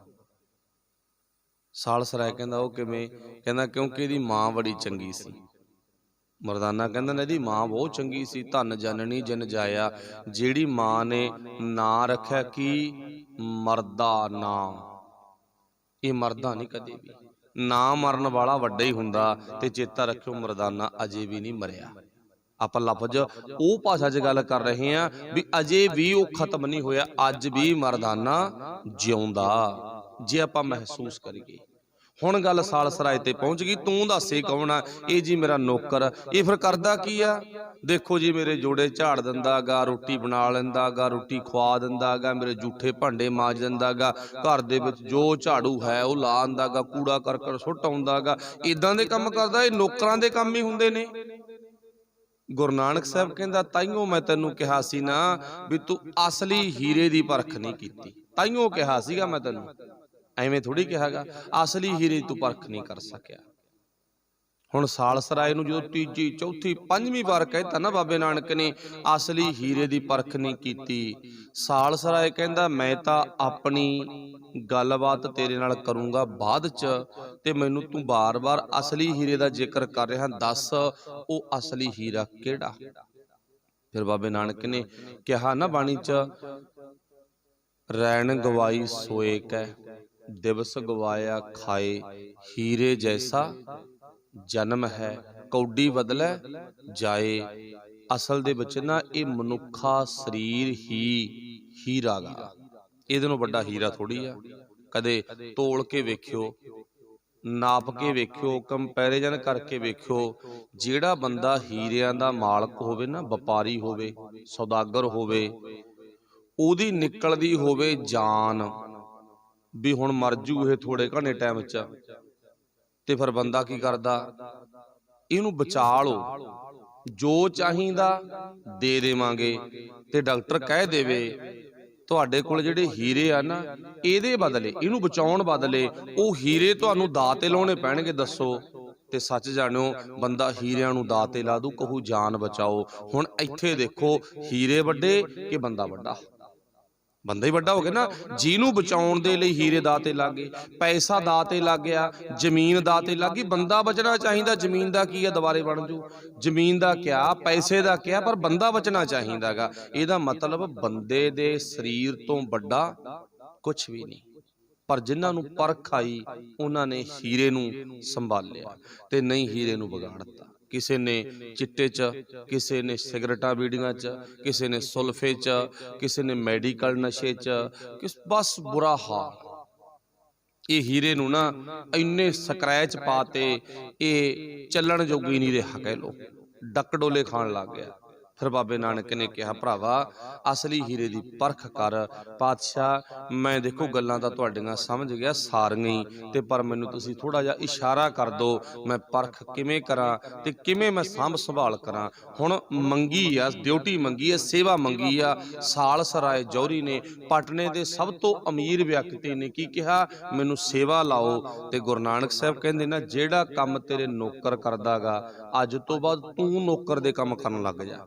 ਸਾਲਸਰਾਏ ਕਹਿੰਦਾ ਉਹ ਕਿਵੇਂ? ਕਹਿੰਦਾ ਕਿਉਂਕਿ ਇਹਦੀ ਮਾਂ ਬੜੀ ਚੰਗੀ ਸੀ। ਮਰਦਾਨਾ ਕਹਿੰਦਾ ਨਾ ਇਹਦੀ ਮਾਂ ਬਹੁਤ ਚੰਗੀ ਸੀ, ਧਨ ਜਨਨੀ ਜਨ ਜਾਇਆ। ਜਿਹੜੀ ਮਾਂ ਨੇ ਨਾਂ ਰੱਖਿਆ ਕੀ? ਮਰਦਾ ਨਾਂ। ਇਹ ਮਰਦਾ ਨਹੀਂ ਕਦੇ ਵੀ, ਨਾ ਮਰਨ ਵਾਲਾ ਵੱਡਾ ਹੀ ਹੁੰਦਾ। ਤੇ ਚੇਤਾ ਰੱਖਿਓ ਮਰਦਾਨਾ ਅਜੇ ਵੀ ਨਹੀਂ ਮਰਿਆ। ਆਪਾਂ ਲਫ਼ਜ਼ ਉਹ ਭਾਸ਼ਾ 'ਚ ਗੱਲ ਕਰ ਰਹੇ ਹਾਂ ਵੀ ਅਜੇ ਵੀ ਉਹ ਖਤਮ ਨਹੀਂ ਹੋਇਆ, ਅੱਜ ਵੀ ਮਰਦਾਨਾ ਜਿਉਂਦਾ, ਜੇ ਆਪਾਂ ਮਹਿਸੂਸ ਕਰੀਏ। ਹੁਣ ਗੱਲ ਸਾਲਸਰਾਏ ਤੇ ਪਹੁੰਚ ਗਈ। ਤੂੰ ਦੱਸੇ ਕੌਣ ਆ? ਇਹ ਜੀ ਮੇਰਾ ਨੌਕਰ। ਇਹ ਫਿਰ ਕਰਦਾ ਕੀ ਆ? ਦੇਖੋ ਜੀ ਮੇਰੇ ਜੋੜੇ ਝਾੜ ਦਿੰਦਾ ਗਾ, ਰੋਟੀ ਬਣਾ ਲੈਂਦਾ ਗਾ, ਰੋਟੀ ਖਵਾ ਦਿੰਦਾ ਗਾ, ਮੇਰੇ ਜੂਠੇ ਭਾਂਡੇ ਮਾਂਜ ਦਿੰਦਾ ਗਾ, ਘਰ ਦੇ ਵਿੱਚ ਜੋ ਝਾੜੂ ਹੈ ਉਹ ਲਾ ਆਂਦਾ ਗਾ, ਕੂੜਾ ਕਰਕਟ ਸੁੱਟ ਆਉਂਦਾ ਗਾ। ਇਦਾਂ ਦੇ ਕੰਮ ਕਰਦਾ। ਇਹ ਨੌਕਰਾਂ ਦੇ ਕੰਮ ਹੀ ਹੁੰਦੇ ਨੇ। ਗੁਰੂ ਨਾਨਕ ਸਾਹਿਬ ਕਹਿੰਦਾ ਤਾਈਓ ਮੈਂ ਤੈਨੂੰ ਕਿਹਾ ਸੀ ਨਾ ਵੀ ਤੂੰ ਅਸਲੀ ਹੀਰੇ ਦੀ ਪਰਖ ਨਹੀਂ ਕੀਤੀ। ਤਾਈਓ ਕਿਹਾ ਸੀਗਾ ਮੈਂ ਤੈਨੂੰ, ਐਵੇਂ ਥੋੜੀ ਕਿਹਾਗਾ। ਅਸਲੀ ਹੀਰੇ ਤੂੰ ਪਰਖ ਨਹੀਂ ਕਰ ਸਕਿਆ। ਹੁਣ ਸਾਲਸਰਾਏ ਨੂੰ ਜਦੋਂ ਤੀਜੀ, ਚੌਥੀ, ਪੰਜਵੀਂ ਵਾਰ ਕਹਿਤਾ ਨਾ ਬਾਬੇ ਨਾਨਕ ਨੇ ਅਸਲੀ ਹੀਰੇ ਦੀ ਪਰਖ ਨਹੀਂ ਕੀਤੀ, ਸਾਲਸਰਾਏ ਕਹਿੰਦਾ ਮੈਂ ਤਾਂ ਆਪਣੀ ਗੱਲਬਾਤ ਤੇਰੇ ਨਾਲ ਕਰੂੰਗਾ ਬਾਅਦ ਚ, ਤੇ ਮੈਨੂੰ ਤੂੰ ਬਾਰ-ਬਾਰ ਅਸਲੀ ਹੀਰੇ ਦਾ ਜ਼ਿਕਰ ਕਰ ਰਿਹਾ, ਦੱਸ ਉਹ ਅਸਲੀ ਹੀਰਾ ਕਿਹੜਾ? ਫਿਰ ਬਾਬੇ ਨਾਨਕ ਨੇ ਕਿਹਾ ਨਾ ਬਾਣੀ ਚ, ਰੈਣ ਗਵਾਈ ਸੋਏ ਕੈ, ਦਿਵਸ ਗਵਾਇਆ ਖਾਏ, ਹੀਰੇ ਜੈਸਾ ਜਨਮ ਹੈ ਕੌਡੀ ਬਦਲੇ ਜਾਏ। ਅਸਲ ਦੇ ਵਿੱਚ ਨਾ ਇਹ ਮਨੁੱਖਾ ਸਰੀਰ ਹੀ ਹੀਰਾ ਗਾ, ਇਹਦੇ ਨਾਲੋਂ ਵੱਡਾ ਹੀਰਾ ਥੋੜੀ ਆ। ਕਦੇ ਤੋਲ ਕੇ ਵੇਖਿਓ, ਨਾਪ ਕੇ ਵੇਖਿਓ, ਕੰਪੈਰੀਜ਼ਨ ਕਰਕੇ ਵੇਖਿਓ। ਜਿਹੜਾ ਬੰਦਾ ਹੀਰਿਆਂ ਦਾ ਮਾਲਕ ਹੋਵੇ ਨਾ, ਵਪਾਰੀ ਹੋਵੇ, ਸੌਦਾਗਰ ਹੋਵੇ, ਉਹਦੀ ਨਿਕਲਦੀ ਹੋਵੇ ਜਾਨ ਵੀ ਹੁਣ ਮਰ ਜੂ ਇਹ ਥੋੜੇ ਘਣੇ ਟਾਈਮ ਚ, ਤੇ ਫਿਰ ਬੰਦਾ ਕੀ ਕਰਦਾ? ਇਹਨੂੰ ਬਚਾ ਲਓ, ਜੋ ਚਾਹੀਦਾ ਦੇ ਦੇਵਾਂਗੇ। ਤੇ ਡਾਕਟਰ ਕਹਿ ਦੇਵੇ ਤੁਹਾਡੇ ਕੋਲ ਜਿਹੜੇ ਹੀਰੇ ਆ ਨਾ, ਇਹਦੇ ਬਦਲੇ, ਇਹਨੂੰ ਬਚਾਉਣ ਬਦਲੇ ਉਹ ਹੀਰੇ ਤੁਹਾਨੂੰ ਦਾਅ ਤੇ ਲਾਉਣੇ ਪੈਣਗੇ, ਦੱਸੋ। ਤੇ ਸੱਚ ਜਾਣਿਓ ਬੰਦਾ ਹੀਰਿਆਂ ਨੂੰ ਦਾਅ ਤੇ ਲਾ ਦੂ, ਕਹੂ ਜਾਨ ਬਚਾਓ। ਹੁਣ ਇੱਥੇ ਦੇਖੋ ਹੀਰੇ ਵੱਡੇ ਕਿ ਬੰਦਾ ਵੱਡਾ? ਬੰਦਾ ਹੀ ਵੱਡਾ ਹੋ ਗਿਆ ਨਾ। ਜਿਹਨੂੰ ਬਚਾਉਣ ਦੇ ਲਈ ਹੀਰੇ ਦਾਅ ਤੇ ਲੱਗ ਗਏ, ਪੈਸਾ ਦਾਅ ਤੇ ਲੱਗ ਗਿਆ, ਜ਼ਮੀਨ ਦਾਅ ਤੇ ਲੱਗ ਗਈ। ਬੰਦਾ ਬਚਣਾ ਚਾਹੀਦਾ। ਜ਼ਮੀਨ ਦਾ ਕੀ ਆ, ਦੁਬਾਰੇ ਬਣ ਜੂ। ਜ਼ਮੀਨ ਦਾ ਕਿਆ, ਪੈਸੇ ਦਾ ਕਿਆ, ਪਰ ਬੰਦਾ ਬਚਣਾ ਚਾਹੀਦਾਗਾ। ਇਹਦਾ ਮਤਲਬ ਬੰਦੇ ਦੇ ਸਰੀਰ ਤੋਂ ਵੱਡਾ ਕੁਛ ਵੀ ਨਹੀਂ। ਪਰ ਜਿਨ੍ਹਾਂ ਨੂੰ ਪਰਖ ਆਈ ਉਹਨਾਂ ਨੇ ਹੀਰੇ ਨੂੰ ਸੰਭਾਲਿਆ ਤੇ ਨਹੀਂ ਹੀਰੇ ਨੂੰ ਵਿਗਾੜ ਦਿੱਤਾ। ਕਿਸੇ ਨੇ ਚਿੱਟੇ 'ਚ, ਕਿਸੇ ਨੇ ਸਿਗਰਟਾਂ ਬੀੜੀਆਂ 'ਚ, ਕਿਸੇ ਨੇ ਸੁਲਫੇ 'ਚ, ਕਿਸੇ ਨੇ ਮੈਡੀਕਲ ਨਸ਼ੇ 'ਚ, ਬਸ ਬੁਰਾ ਹਾਲ। ਇਹ ਹੀਰੇ ਨੂੰ ਨਾ ਇੰਨੇ ਸਕਰੈਚ ਪਾਤੇ, ਇਹ ਚੱਲਣ ਜੋਗੀ ਨਹੀਂ ਰਿਹਾ, ਕਹਿ ਲੋ ਡੱਕ ਡੋਲੇ ਖਾਣ ਲੱਗ ਗਿਆ। ਫਿਰ ਬਾਬੇ ਨਾਨਕ ਨੇ ਕਿਹਾ, ਭਰਾਵਾ ਅਸਲੀ ਹੀਰੇ ਦੀ ਪਰਖ ਕਰ। ਪਾਤਸ਼ਾਹ ਮੈਂ ਦੇਖੋ ਗੱਲਾਂ ਤਾਂ ਤੁਹਾਡੀਆਂ ਸਮਝ ਗਿਆ ਸਾਰੀਆਂ ਹੀ, ਤੇ ਪਰ ਮੈਨੂੰ ਤੁਸੀਂ ਥੋੜਾ ਜਿਹਾ ਇਸ਼ਾਰਾ ਕਰ ਦਿਓ, ਮੈਂ ਪਰਖ ਕਿਵੇਂ ਕਰਾਂ ਤੇ ਕਿਵੇਂ ਮੈਂ ਸਾਂਭ ਸੰਭਾਲ ਕਰਾਂ। ਹੁਣ ਮੰਗੀ ਆ, ਡਿਊਟੀ ਮੰਗੀ ਆ, ਸੇਵਾ ਮੰਗੀ ਆ। ਸਾਲਸਰਾਏ ਜੌਹਰੀ ਨੇ, ਪਟਨੇ ਦੇ ਸਭ ਤੋਂ ਅਮੀਰ ਵਿਅਕਤੀ ਨੇ ਕੀ ਕਿਹਾ, ਮੈਨੂੰ ਸੇਵਾ ਲਾਓ। ਤੇ ਗੁਰੂ ਨਾਨਕ ਸਾਹਿਬ ਕਹਿੰਦੇ ਨਾ, ਜਿਹੜਾ ਕੰਮ ਤੇਰੇ ਨੌਕਰ ਕਰਦਾਗਾ, ਅੱਜ ਤੋਂ ਬਾਅਦ ਤੂੰ ਨੌਕਰ ਦੇ ਕੰਮ ਕਰਨ ਲੱਗ ਜਾ।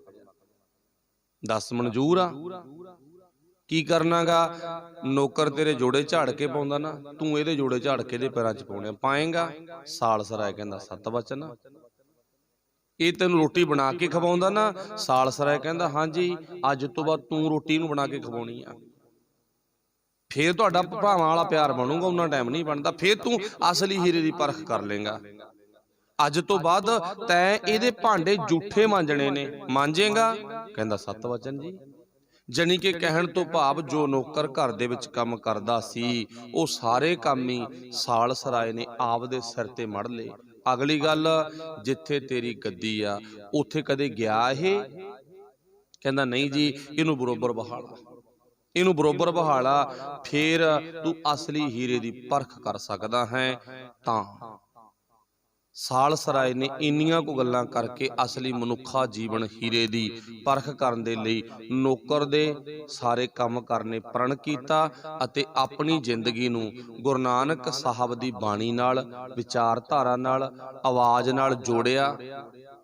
ਦੱਸ ਮਨਜ਼ੂਰ ਆ? ਕੀ ਕਰਨਾਗਾ? ਨੌਕਰ ਤੇਰੇ ਜੋੜੇ ਝਾੜ ਕੇ ਪਾਉਂਦਾ ਨਾ, ਤੂੰ ਇਹਦੇ ਜੋੜੇ ਝਾੜ ਕੇ ਇਹਦੇ ਪੈਰਾਂ 'ਚ ਪਾਉਣੇ ਪਾਏਗਾ। ਸਾਲਸਰਾਏ ਕਹਿੰਦਾ ਸਤ ਵਚਨ। ਇਹ ਤੈਨੂੰ ਰੋਟੀ ਬਣਾ ਕੇ ਖਵਾਉਂਦਾ ਨਾ, ਸਾਲਸਰਾਏ ਕਹਿੰਦਾ ਹਾਂਜੀ, ਅੱਜ ਤੋਂ ਬਾਅਦ ਤੂੰ ਰੋਟੀ ਨੂੰ ਬਣਾ ਕੇ ਖਵਾਉਣੀ ਆ। ਫੇਰ ਤੁਹਾਡਾ ਭਰਾਵਾਂ ਵਾਲਾ ਪਿਆਰ ਬਣੂਗਾ, ਉਹਨਾਂ ਟਾਈਮ ਨਹੀਂ ਬਣਦਾ। ਫੇਰ ਤੂੰ ਅਸਲੀ ਹੀਰੇ ਦੀ ਪਰਖ ਕਰ ਲੇਗਾ। ਅੱਜ ਤੋਂ ਬਾਅਦ ਤੈਂ ਇਹਦੇ ਭਾਂਡੇ ਜੂਠੇ ਮਾਂਜਣੇ ਨੇ, ਮਾਂਜੇਗਾ? ਕਹਿੰਦਾ ਸਤ ਵਚਨ ਜੀ। ਜਾਣੀ ਕਿ ਕਹਿਣ ਤੋਂ ਭਾਵ ਜੋ ਨੌਕਰ ਘਰ ਦੇ ਵਿੱਚ ਕੰਮ ਕਰਦਾ ਸੀ, ਉਹ ਸਾਰੇ ਕੰਮ ਹੀ ਸਾਲਸਰਾਏ ਨੇ ਆਪ ਦੇ ਸਿਰ ਤੇ ਮੜ ਲਏ। ਅਗਲੀ ਗੱਲ, ਜਿੱਥੇ ਤੇਰੀ ਗੱਦੀ ਆ ਉੱਥੇ ਕਦੇ ਗਿਆ ਇਹ? ਕਹਿੰਦਾ ਨਹੀਂ ਜੀ, ਇਹਨੂੰ ਬਰੋਬਰ ਬਹਾਲਾ, ਇਹਨੂੰ ਬਰੋਬਰ ਬਹਾਲਾ, ਫੇਰ ਤੂੰ ਅਸਲੀ ਹੀਰੇ ਦੀ ਪਰਖ ਕਰ ਸਕਦਾ ਹੈ। ਤਾਂ ਸਾਲਸਰਾਏ ਨੇ ਇੰਨੀਆਂ ਕੁ ਗੱਲਾਂ ਕਰਕੇ ਅਸਲੀ ਮਨੁੱਖਾ ਜੀਵਨ ਹੀਰੇ ਦੀ ਪਰਖ ਕਰਨ ਦੇ ਲਈ ਨੌਕਰ ਦੇ ਸਾਰੇ ਕੰਮ ਕਰਨੇ ਪ੍ਰਣ ਕੀਤਾ ਅਤੇ ਆਪਣੀ ਜ਼ਿੰਦਗੀ ਨੂੰ ਗੁਰੂ ਨਾਨਕ ਸਾਹਿਬ ਦੀ ਬਾਣੀ ਨਾਲ, ਵਿਚਾਰਧਾਰਾ ਨਾਲ, ਆਵਾਜ਼ ਨਾਲ ਜੋੜਿਆ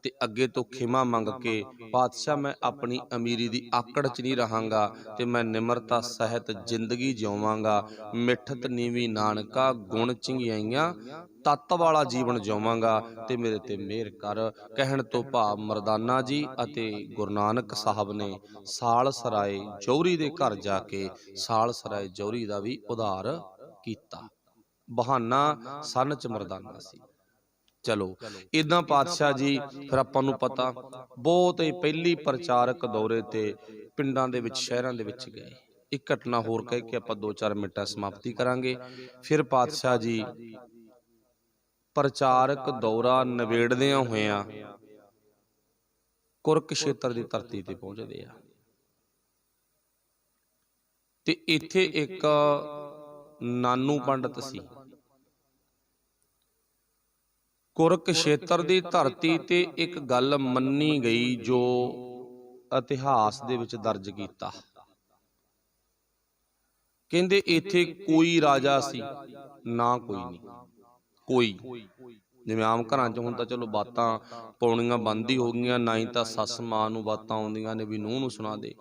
ਤੇ ਅੱਗੇ ਤੋਂ ਖਿਮਾ ਮੰਗ ਕੇ, ਪਾਤਸ਼ਾਹ ਮੈਂ ਆਪਣੀ ਅਮੀਰੀ ਦੀ ਆਕੜ 'ਚ ਨਹੀਂ ਰਹਾਂਗਾ ਤੇ ਮੈਂ ਨਿਮਰਤਾ ਸਹਿਤ ਜ਼ਿੰਦਗੀ ਜਿਉਵਾਂਗਾ। ਮਿੱਠਤ ਨੀਵੀਂ ਨਾਨਕਾ, ਗੁਣ ਚੰਗਿਆਈਆਂ, ਤੱਤ ਵਾਲਾ ਜੀਵਨ ਜਿਉਵਾਂਗਾ ਤੇ ਮੇਰੇ ਤੇ ਮਿਹਰ ਕਰ। ਕਹਿਣ ਤੋਂ ਭਾਵ ਮਰਦਾਨਾ ਜੀ ਅਤੇ ਗੁਰੂ ਨਾਨਕ ਸਾਹਿਬ ਨੇ ਸਾਲਸਰਾਏ ਜੌਹਰੀ ਦੇ ਘਰ ਜਾ ਕੇ ਸਾਲਸਰਾਏ ਜੌਹਰੀ ਦਾ ਵੀ ਉਧਾਰ ਕੀਤਾ। ਬਹਾਨਾ ਸੰਨ 'ਚ ਮਰਦਾਨਾ ਸੀ। ਚਲੋ ਇਦਾਂ ਪਾਤਸ਼ਾਹ ਜੀ ਫਿਰ ਆਪਾਂ ਨੂੰ ਪਤਾ, ਬਹੁਤ ਹੀ ਪਹਿਲੀ ਪ੍ਰਚਾਰਕ ਦੌਰੇ ਤੇ ਪਿੰਡਾਂ ਦੇ ਵਿੱਚ, ਸ਼ਹਿਰਾਂ ਦੇ ਵਿੱਚ ਗਏ। ਇੱਕ ਘਟਨਾ ਹੋਰ ਕਹਿ ਕੇ ਆਪਾਂ 2-4 ਮਿੰਟਾਂ ਸਮਾਪਤੀ ਕਰਾਂਗੇ। ਫਿਰ ਪਾਤਸ਼ਾਹ ਜੀ ਪ੍ਰਚਾਰਕ ਦੌਰਾ ਨਵੇੜਦਿਆਂ ਹੋਇਆਂ ਕੁਰਕਸ਼ੇਤਰ ਦੀ ਧਰਤੀ ਤੇ ਪਹੁੰਚਦੇ ਆ ਤੇ ਇੱਥੇ ਇੱਕ ਨਾਨੂ ਪੰਡਤ ਸੀ। ਕੁਰਕਸ਼ੇਤਰ ਦੀ ਧਰਤੀ ਤੇ ਇੱਕ ਗੱਲ ਮੰਨੀ ਗਈ ਜੋ ਇਤਿਹਾਸ ਦੇ ਵਿੱਚ ਦਰਜ ਕੀਤਾ। ਕਹਿੰਦੇ ਇੱਥੇ ਕੋਈ ਰਾਜਾ ਸੀ ਨਾ ਕੋਈ ਨਹੀਂ, ਕੋਈ। ਜਿਵੇਂ ਆਮ ਘਰਾਂ 'ਚ ਹੁਣ ਤਾਂ ਚਲੋ ਬਾਤਾਂ ਪਾਉਣੀਆਂ ਬੰਦ ਹੀ ਹੋ ਗਈਆਂ, ਨਾ ਹੀ ਤਾਂ ਸੱਸ ਮਾਂ ਨੂੰ ਬਾਤਾਂ ਆਉਂਦੀਆਂ ਨੇ ਵੀ ਨੂੰਹ ਨੂੰ ਸੁਣਾ ਦੇ,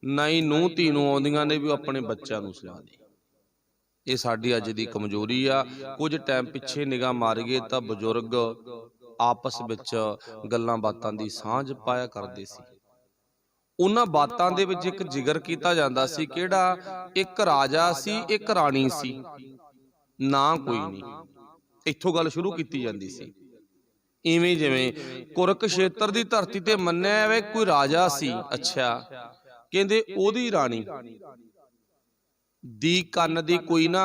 ਨਾ ਹੀ ਨੂੰਹ ਧੀ ਨੂੰ ਆਉਂਦੀਆਂ ਨੇ ਵੀ ਆਪਣੇ ਬੱਚਿਆਂ ਨੂੰ ਸੁਣਾ ਦੇ। ਇਹ ਸਾਡੀ ਅੱਜ ਦੀ ਕਮਜ਼ੋਰੀ ਆ। ਕੁਝ ਟਾਈਮ ਪਿੱਛੇ ਨਿਗਾਹ ਮਾਰੀਏ ਤਾਂ ਬਜ਼ੁਰਗ ਆਪਸ ਵਿੱਚ ਗੱਲਾਂ ਬਾਤਾਂ ਦੀ ਸਾਂਝ ਪਾਇਆ ਕਰਦੇ ਸੀ। ਉਹਨਾਂ ਬਾਤਾਂ ਦੇ ਵਿੱਚ ਇੱਕ ਜ਼ਿਕਰ ਕੀਤਾ ਜਾਂਦਾ ਸੀ, ਕਿਹੜਾ? ਇੱਕ ਰਾਜਾ ਸੀ, ਇੱਕ ਰਾਣੀ ਸੀ, ਨਾ ਕੋਈ ਨਹੀਂ। ਇੱਥੋਂ ਗੱਲ ਸ਼ੁਰੂ ਕੀਤੀ ਜਾਂਦੀ ਸੀ। ਇਵੇਂ ਜਿਵੇਂ ਕੁਰਕਸ਼ੇਤਰ ਦੀ ਧਰਤੀ ਤੇ ਮੰਨਿਆ ਵੇ ਕੋਈ ਰਾਜਾ ਸੀ, ਅੱਛਾ, ਕਹਿੰਦੇ ਉਹਦੀ ਰਾਣੀ ਦੀ ਕੰਨ ਦੀ ਕੋਈ ਨਾ,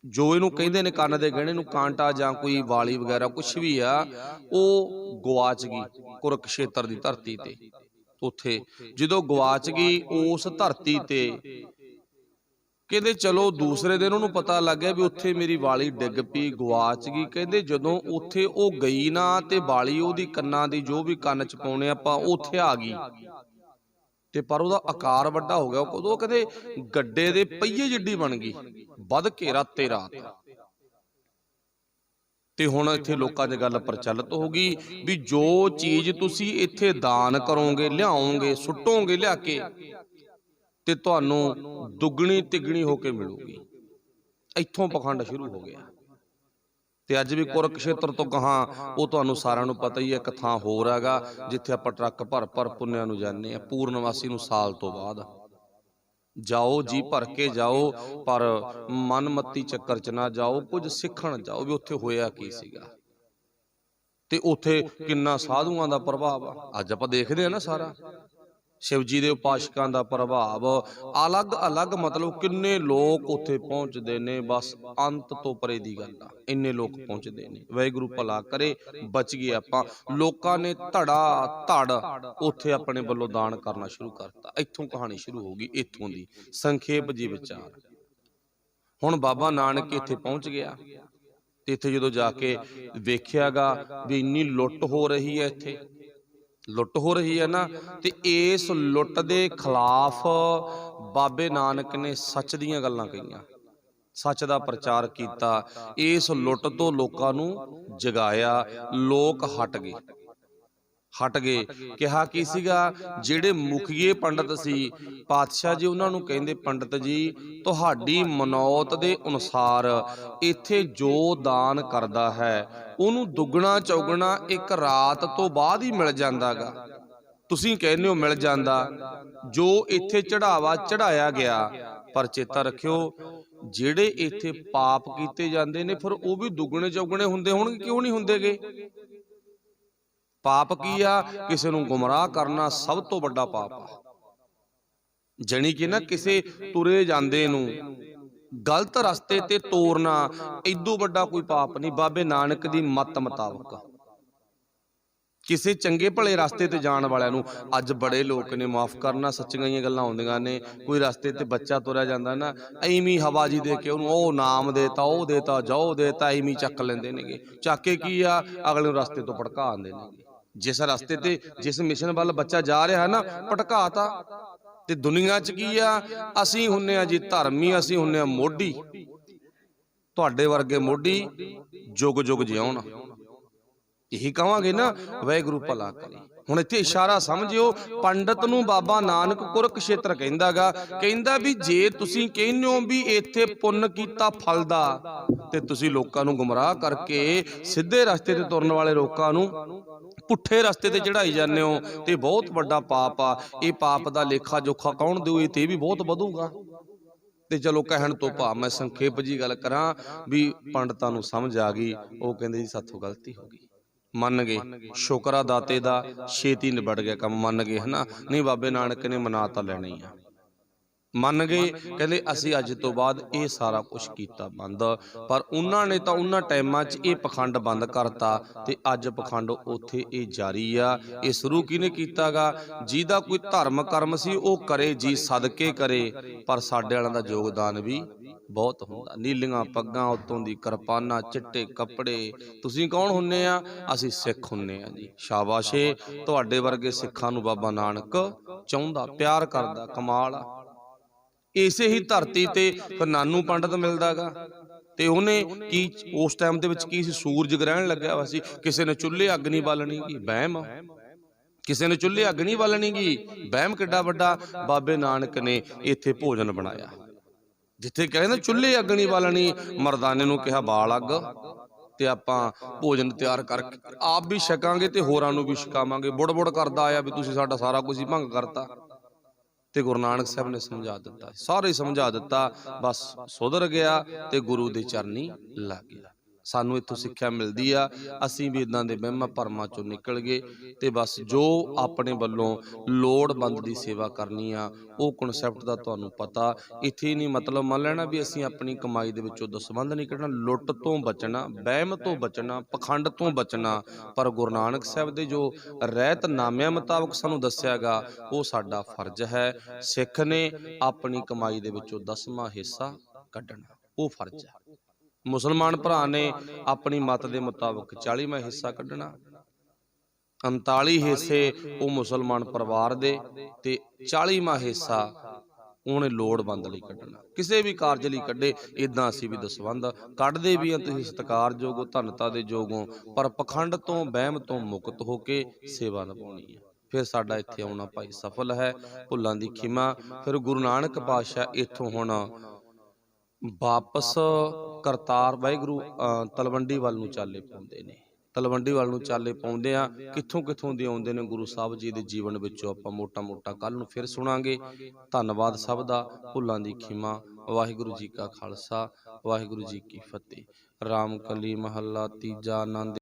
ਜੋ ਇਹਨੂੰ ਕਹਿੰਦੇ ਨੇ ਕੰਨ ਦੇ ਗਹਿਣੇ ਨੂੰ, ਕਾਂਟਾ ਜਾਂ ਕੋਈ ਵਾਲੀ ਵਗੈਰਾ ਕੁਛ ਵੀ ਆ, ਉਹ ਗਵਾਚ ਗਈ ਕੁਰਕਸ਼ੇਤਰ ਦੀ ਧਰਤੀ ਤੇ। ਉੱਥੇ ਜਦੋਂ ਗਵਾਚ ਗਈ ਉਸ ਧਰਤੀ ਤੇ, ਕਹਿੰਦੇ ਚਲੋ ਦੂਸਰੇ ਦਿਨ ਉਹਨੂੰ ਪਤਾ ਲੱਗ ਗਿਆ ਵੀ ਉੱਥੇ ਮੇਰੀ ਵਾਲੀ ਡਿੱਗ ਪਈ, ਗਵਾਚ ਗਈ। ਕਹਿੰਦੇ ਜਦੋਂ ਉੱਥੇ ਉਹ ਗਈ ਨਾ ਤੇ ਵਾਲੀ ਉਹਦੀ ਕੰਨਾਂ ਦੀ, ਜੋ ਵੀ ਕੰਨ 'ਚ ਪਾਉਣੇ ਆਪਾਂ, ਉੱਥੇ ਆ ਗਈ ਤੇ ਪਰ ਉਹਦਾ ਆਕਾਰ ਵੱਡਾ ਹੋ ਗਿਆ। ਉਦੋਂ ਕਹਿੰਦੇ ਗੱਡੇ ਦੇ ਪਹੀਏ ਜਿੱਡੀ ਬਣ ਗਈ, ਵੱਧ ਕੇ ਰਾਤੇ ਰਾਤ। ਤੇ ਹੁਣ ਇੱਥੇ ਲੋਕਾਂ 'ਚ ਗੱਲ ਪ੍ਰਚਲਿਤ ਹੋ ਗਈ ਵੀ ਜੋ ਚੀਜ਼ ਤੁਸੀਂ ਇੱਥੇ ਦਾਨ ਕਰੋਗੇ, ਲਿਆਓਗੇ, ਸੁੱਟੋਗੇ ਲਿਆ ਕੇ, ਤੇ ਤੁਹਾਨੂੰ ਦੁੱਗਣੀ ਤਿੱਗਣੀ ਹੋ ਕੇ ਮਿਲੂਗੀ। ਇੱਥੋਂ ਪਖੰਡ ਸ਼ੁਰੂ ਹੋ ਗਿਆ। ਤੇ ਅੱਜ ਵੀ ਕੁਰਕਸ਼ੇਤਰ ਤੋਂ ਗਾਹਾਂ ਉਹ ਤੁਹਾਨੂੰ ਸਾਰਿਆਂ ਨੂੰ ਪਤਾ ਹੀ ਹੈ, ਇੱਕ ਥਾਂ ਹੋਰ ਹੈਗਾ ਜਿੱਥੇ ਆਪਾਂ ਟਰੱਕ ਭਰ ਭਰ ਪੁੰਨਿਆਂ ਨੂੰ ਜਾਂਦੇ ਆ, ਪੂਰਨਵਾਸੀ ਨੂੰ ਸਾਲ ਤੋਂ ਬਾਅਦ ਜਾਓ, ਜੀ ਭਰ ਕੇ ਜਾਓ, ਪਰ ਮਨਮੱਤੀ ਚੱਕਰ 'ਚ ਨਾ ਜਾਓ, ਕੁਝ ਸਿੱਖਣ ਜਾਓ ਵੀ ਉੱਥੇ ਹੋਇਆ ਕੀ ਸੀਗਾ ਤੇ ਉੱਥੇ ਕਿੰਨਾ ਸਾਧੂਆਂ ਦਾ ਪ੍ਰਭਾਵ ਆ। ਅੱਜ ਆਪਾਂ ਦੇਖਦੇ ਆ ਨਾ ਸਾਰਾ शिव जी के उपासकों का प्रभाव, अलग अलग मतलब किन्ने लोग उत्थे पहुँचते ने, बस अंत तो परे दी गल आ, इन्ने लोग पहुँचते ने। वाहिगुरू भला करे, बच गए आपां। लोकां ने धड़ा धड़ उत्थे अपने वल्लों दान करना शुरू करता। इत्थों कहानी शुरू होगी, इत्थों दी संखेप जी विचार। हुण बाबा नानक इत्थे पहुँच गया ते इत्थे जदों जाके वेख्यागा भी इन्नी लुट हो रही है, इत्थे लुट हो रही है ना, ते इस लुट दे खिलाफ बाबे नानक ने सच दीयां गल्लां कहीआं, सच दा प्रचार कीता। इस लुट तो लोकां नूं जगाया, लोक हट गए। कहा की सीगा, जिहड़े मुखिए पंडित सी पातशाह जी उन्हां नूं कहिंदे, पंडित जी तुहाडी मनौत दे अनुसार इत्थे जो दान करदा है उहनूं दुगना चौगुना एक रात तो बाद ही मिल जांदा गा। तुसीं कहने हो मिल जांदा, जो इत्थे चढ़ावा चढ़ाया गया, पर चेता रखियो जिहड़े इत्थे पाप कीते जांदे ने फिर वो भी दुगने चौगने हुंदे होणगे, क्यों नहीं हुंदे गे? पाप की आ, किसी नूं गुमराह करना सब तो बड़ा पाप आ। जणी कि ना किसी तुरे जांदे नूं गलत रस्ते ते तोरना इदों बड़ा कोई पाप नहीं। बाबे नानक दी मत मुताबक किसी चंगे भले रास्ते ते जाण वालिआं नूं अज बड़े लोग ने, माफ करना सच्चियां ही गल्लां आउंदियां ने, कोई रास्ते ते बच्चा तुरिया जांदा ना, ऐवें हवा जी दे के उहनूं ओ नाम देता, ओ देता, जाओ देता, ऐवें चक लैंदे नेगे। चक के की आ, अगले रास्ते तो भड़का आंदे नेगे। जिस रास्ते ते जिस मिशन वाल बच्चा जा रहा है ना, भटकाता। ते दुनिया च की आ, असीं हुन्ने आ जी धर्मी, असीं हुन्ने आ मोढी, तुहाडे वर्गे मोढी जुग जुग जिउण, यही कहांगे ना। वाहिगुरू भला करे। हुण इत्थे इशारा समझिओ, पंडित नूं बाबा नानक कुरुक्षेत्र कहिंदा गा, कहिंदा भी जे तुसीं कहने हो भी इत्थे पुन्न कीता फलदा ते तुसीं लोकां नूं गुमराह करके सीधे रस्ते ते तुरन वाले लोकां नूं पुठे रस्ते ते चढ़ाई जाने हो, ते बहुत बड़ा पाप आ। ये पाप दा लेखा जोखा कौन देऊ? ते भी बहुत वधूगा। ते चलो कहण तो भाव मैं संखेप जी गल करां भी पंडितां नूं समझ आ गई। वो कहंदे जी साथों गलती हो गई, मन गए। शुक्र आ दाते दा, छेती निबड़ गया काम, मन गए है ना। नहीं बाबे नानक ने मना तां लैना ही आ, मन गए। कहते असी अज तो बाद ये सारा कुछ किया बंद, पर उन्होंने तो उन्होंने टाइमां च ये पखंड बंद करता, ते अज पखंड उत्थे ये जारी आ। ये शुरू किने कीता गा? जिहदा कोई धर्म कर्म सी वो करे जी, सदके करे, पर साडे वालिआं दा योगदान भी बहुत हुंदा। नीलियां पग्गां, उत्तों दी किरपाना, चिट्टे कपड़े। तुसीं कौन हुन्ने आ? असीं सिख हुन्ने आ जी। शाबाशे, तुहाडे वर्गे सिखां नूं बाबा नानक चाहुंदा, प्यार करदा, कमाल आ। इसे ही धरती ते फिर नानू पंडित मिलदा गा, ते उन्हें की उस टाइम दे विच की सी, सूरज ग्रहण लग्या हुआ सी, किसी ने चुल्हे अग नहीं बालनी गी, बहम। किसी ने चुल्हे अग नहीं बालनी गी, बहम। किड्डा वड्डा बाबे नानक ने इत्थे भोजन बनाया, जिथे कहंदे चुल्हे अग नहीं बालनी, मरदाने नूं कहा बाल अग, ते आपां भोजन तैयार करके आप भी छकांगे ते होरां नूं भी छकावांगे। बुड़ बुड़ करदा आया भी तुसीं साडा सारा कुछ ही भंग करता। ते गुरु नानक साहब ने समझा दिता, सारे समझा दिता, बस सुधर गया ते गुरु दे चरनी लग गया। सानू इत्थों सिक्ख्या मिलदी आ, असीं भी इदां दे वहमां भरमां चों निकल गए, ते बस जो अपने वल्लों लोड़वंद दी सेवा करनी आ, वो कॉन्सैप्ट दा तुहानूं पता। इत्थे नहीं मतलब मन लेना भी असीं अपनी कमाई दे विचों दसवंध नहीं कढना, लुट तो बचना, वहम तो बचना, पखंड तो बचना। पर गुरु नानक साहब दे जो रहतनामिਆਂ मुताबक सानूं दस्सिया गा, वो साडा फर्ज है। सिख ने अपनी कमाई दे विचों 10वां हिस्सा कढना, वो फर्ज है। मुसलमान भरा ने अपनी मत के मुताबिक 40वां हिस्सा कढ़ना, 39 हिस्से वो मुसलमान परिवार दे, ते 40वां हिस्सा उन्हें लोड़वंद लई कढ़ना, किसी भी कारज लई कढ़े। इदां असीं भी दसवंध कढ़दे भी हां, तुसीं सत्कारयोग हो, धनता दे योग हो, पर पखंड तो वहम तो मुक्त होके सेवा निभाउणी है। ਫਿਰ ਸਾਡਾ ਇੱਥੇ ਆਉਣਾ ਭਾਈ ਸਫਲ ਹੈ। ਭੁੱਲਾਂ ਦੀ ਖਿਮਾ। ਫਿਰ ਗੁਰੂ ਨਾਨਕ ਪਾਤਸ਼ਾਹ ਇੱਥੋਂ ਹੁਣ ਵਾਪਸ ਕਰਤਾਰ ਵਾਹਿਗੁਰੂ ਤਲਵੰਡੀ ਵੱਲ ਨੂੰ ਚਾਲੇ ਪਾਉਂਦੇ ਨੇ। ਤਲਵੰਡੀ ਵੱਲ ਨੂੰ ਚਾਲੇ ਪਾਉਂਦੇ ਆ। ਕਿੱਥੋਂ ਕਿੱਥੋਂ ਦੇ ਆਉਂਦੇ ਨੇ ਗੁਰੂ ਸਾਹਿਬ ਜੀ ਦੇ ਜੀਵਨ ਵਿੱਚੋਂ ਆਪਾਂ ਮੋਟਾ ਮੋਟਾ ਕੱਲ ਨੂੰ ਫਿਰ ਸੁਣਾਂਗੇ। ਧੰਨਵਾਦ ਸਭ ਦਾ। ਭੁੱਲਾਂ ਦੀ ਖਿਮਾ। ਵਾਹਿਗੁਰੂ ਜੀ ਕਾ ਖਾਲਸਾ, ਵਾਹਿਗੁਰੂ ਜੀ ਕੀ ਫਤਿਹ। ਰਾਮ ਕਲੀ ਮਹੱਲਾ ਤੀਜਾ। ਆਨੰਦ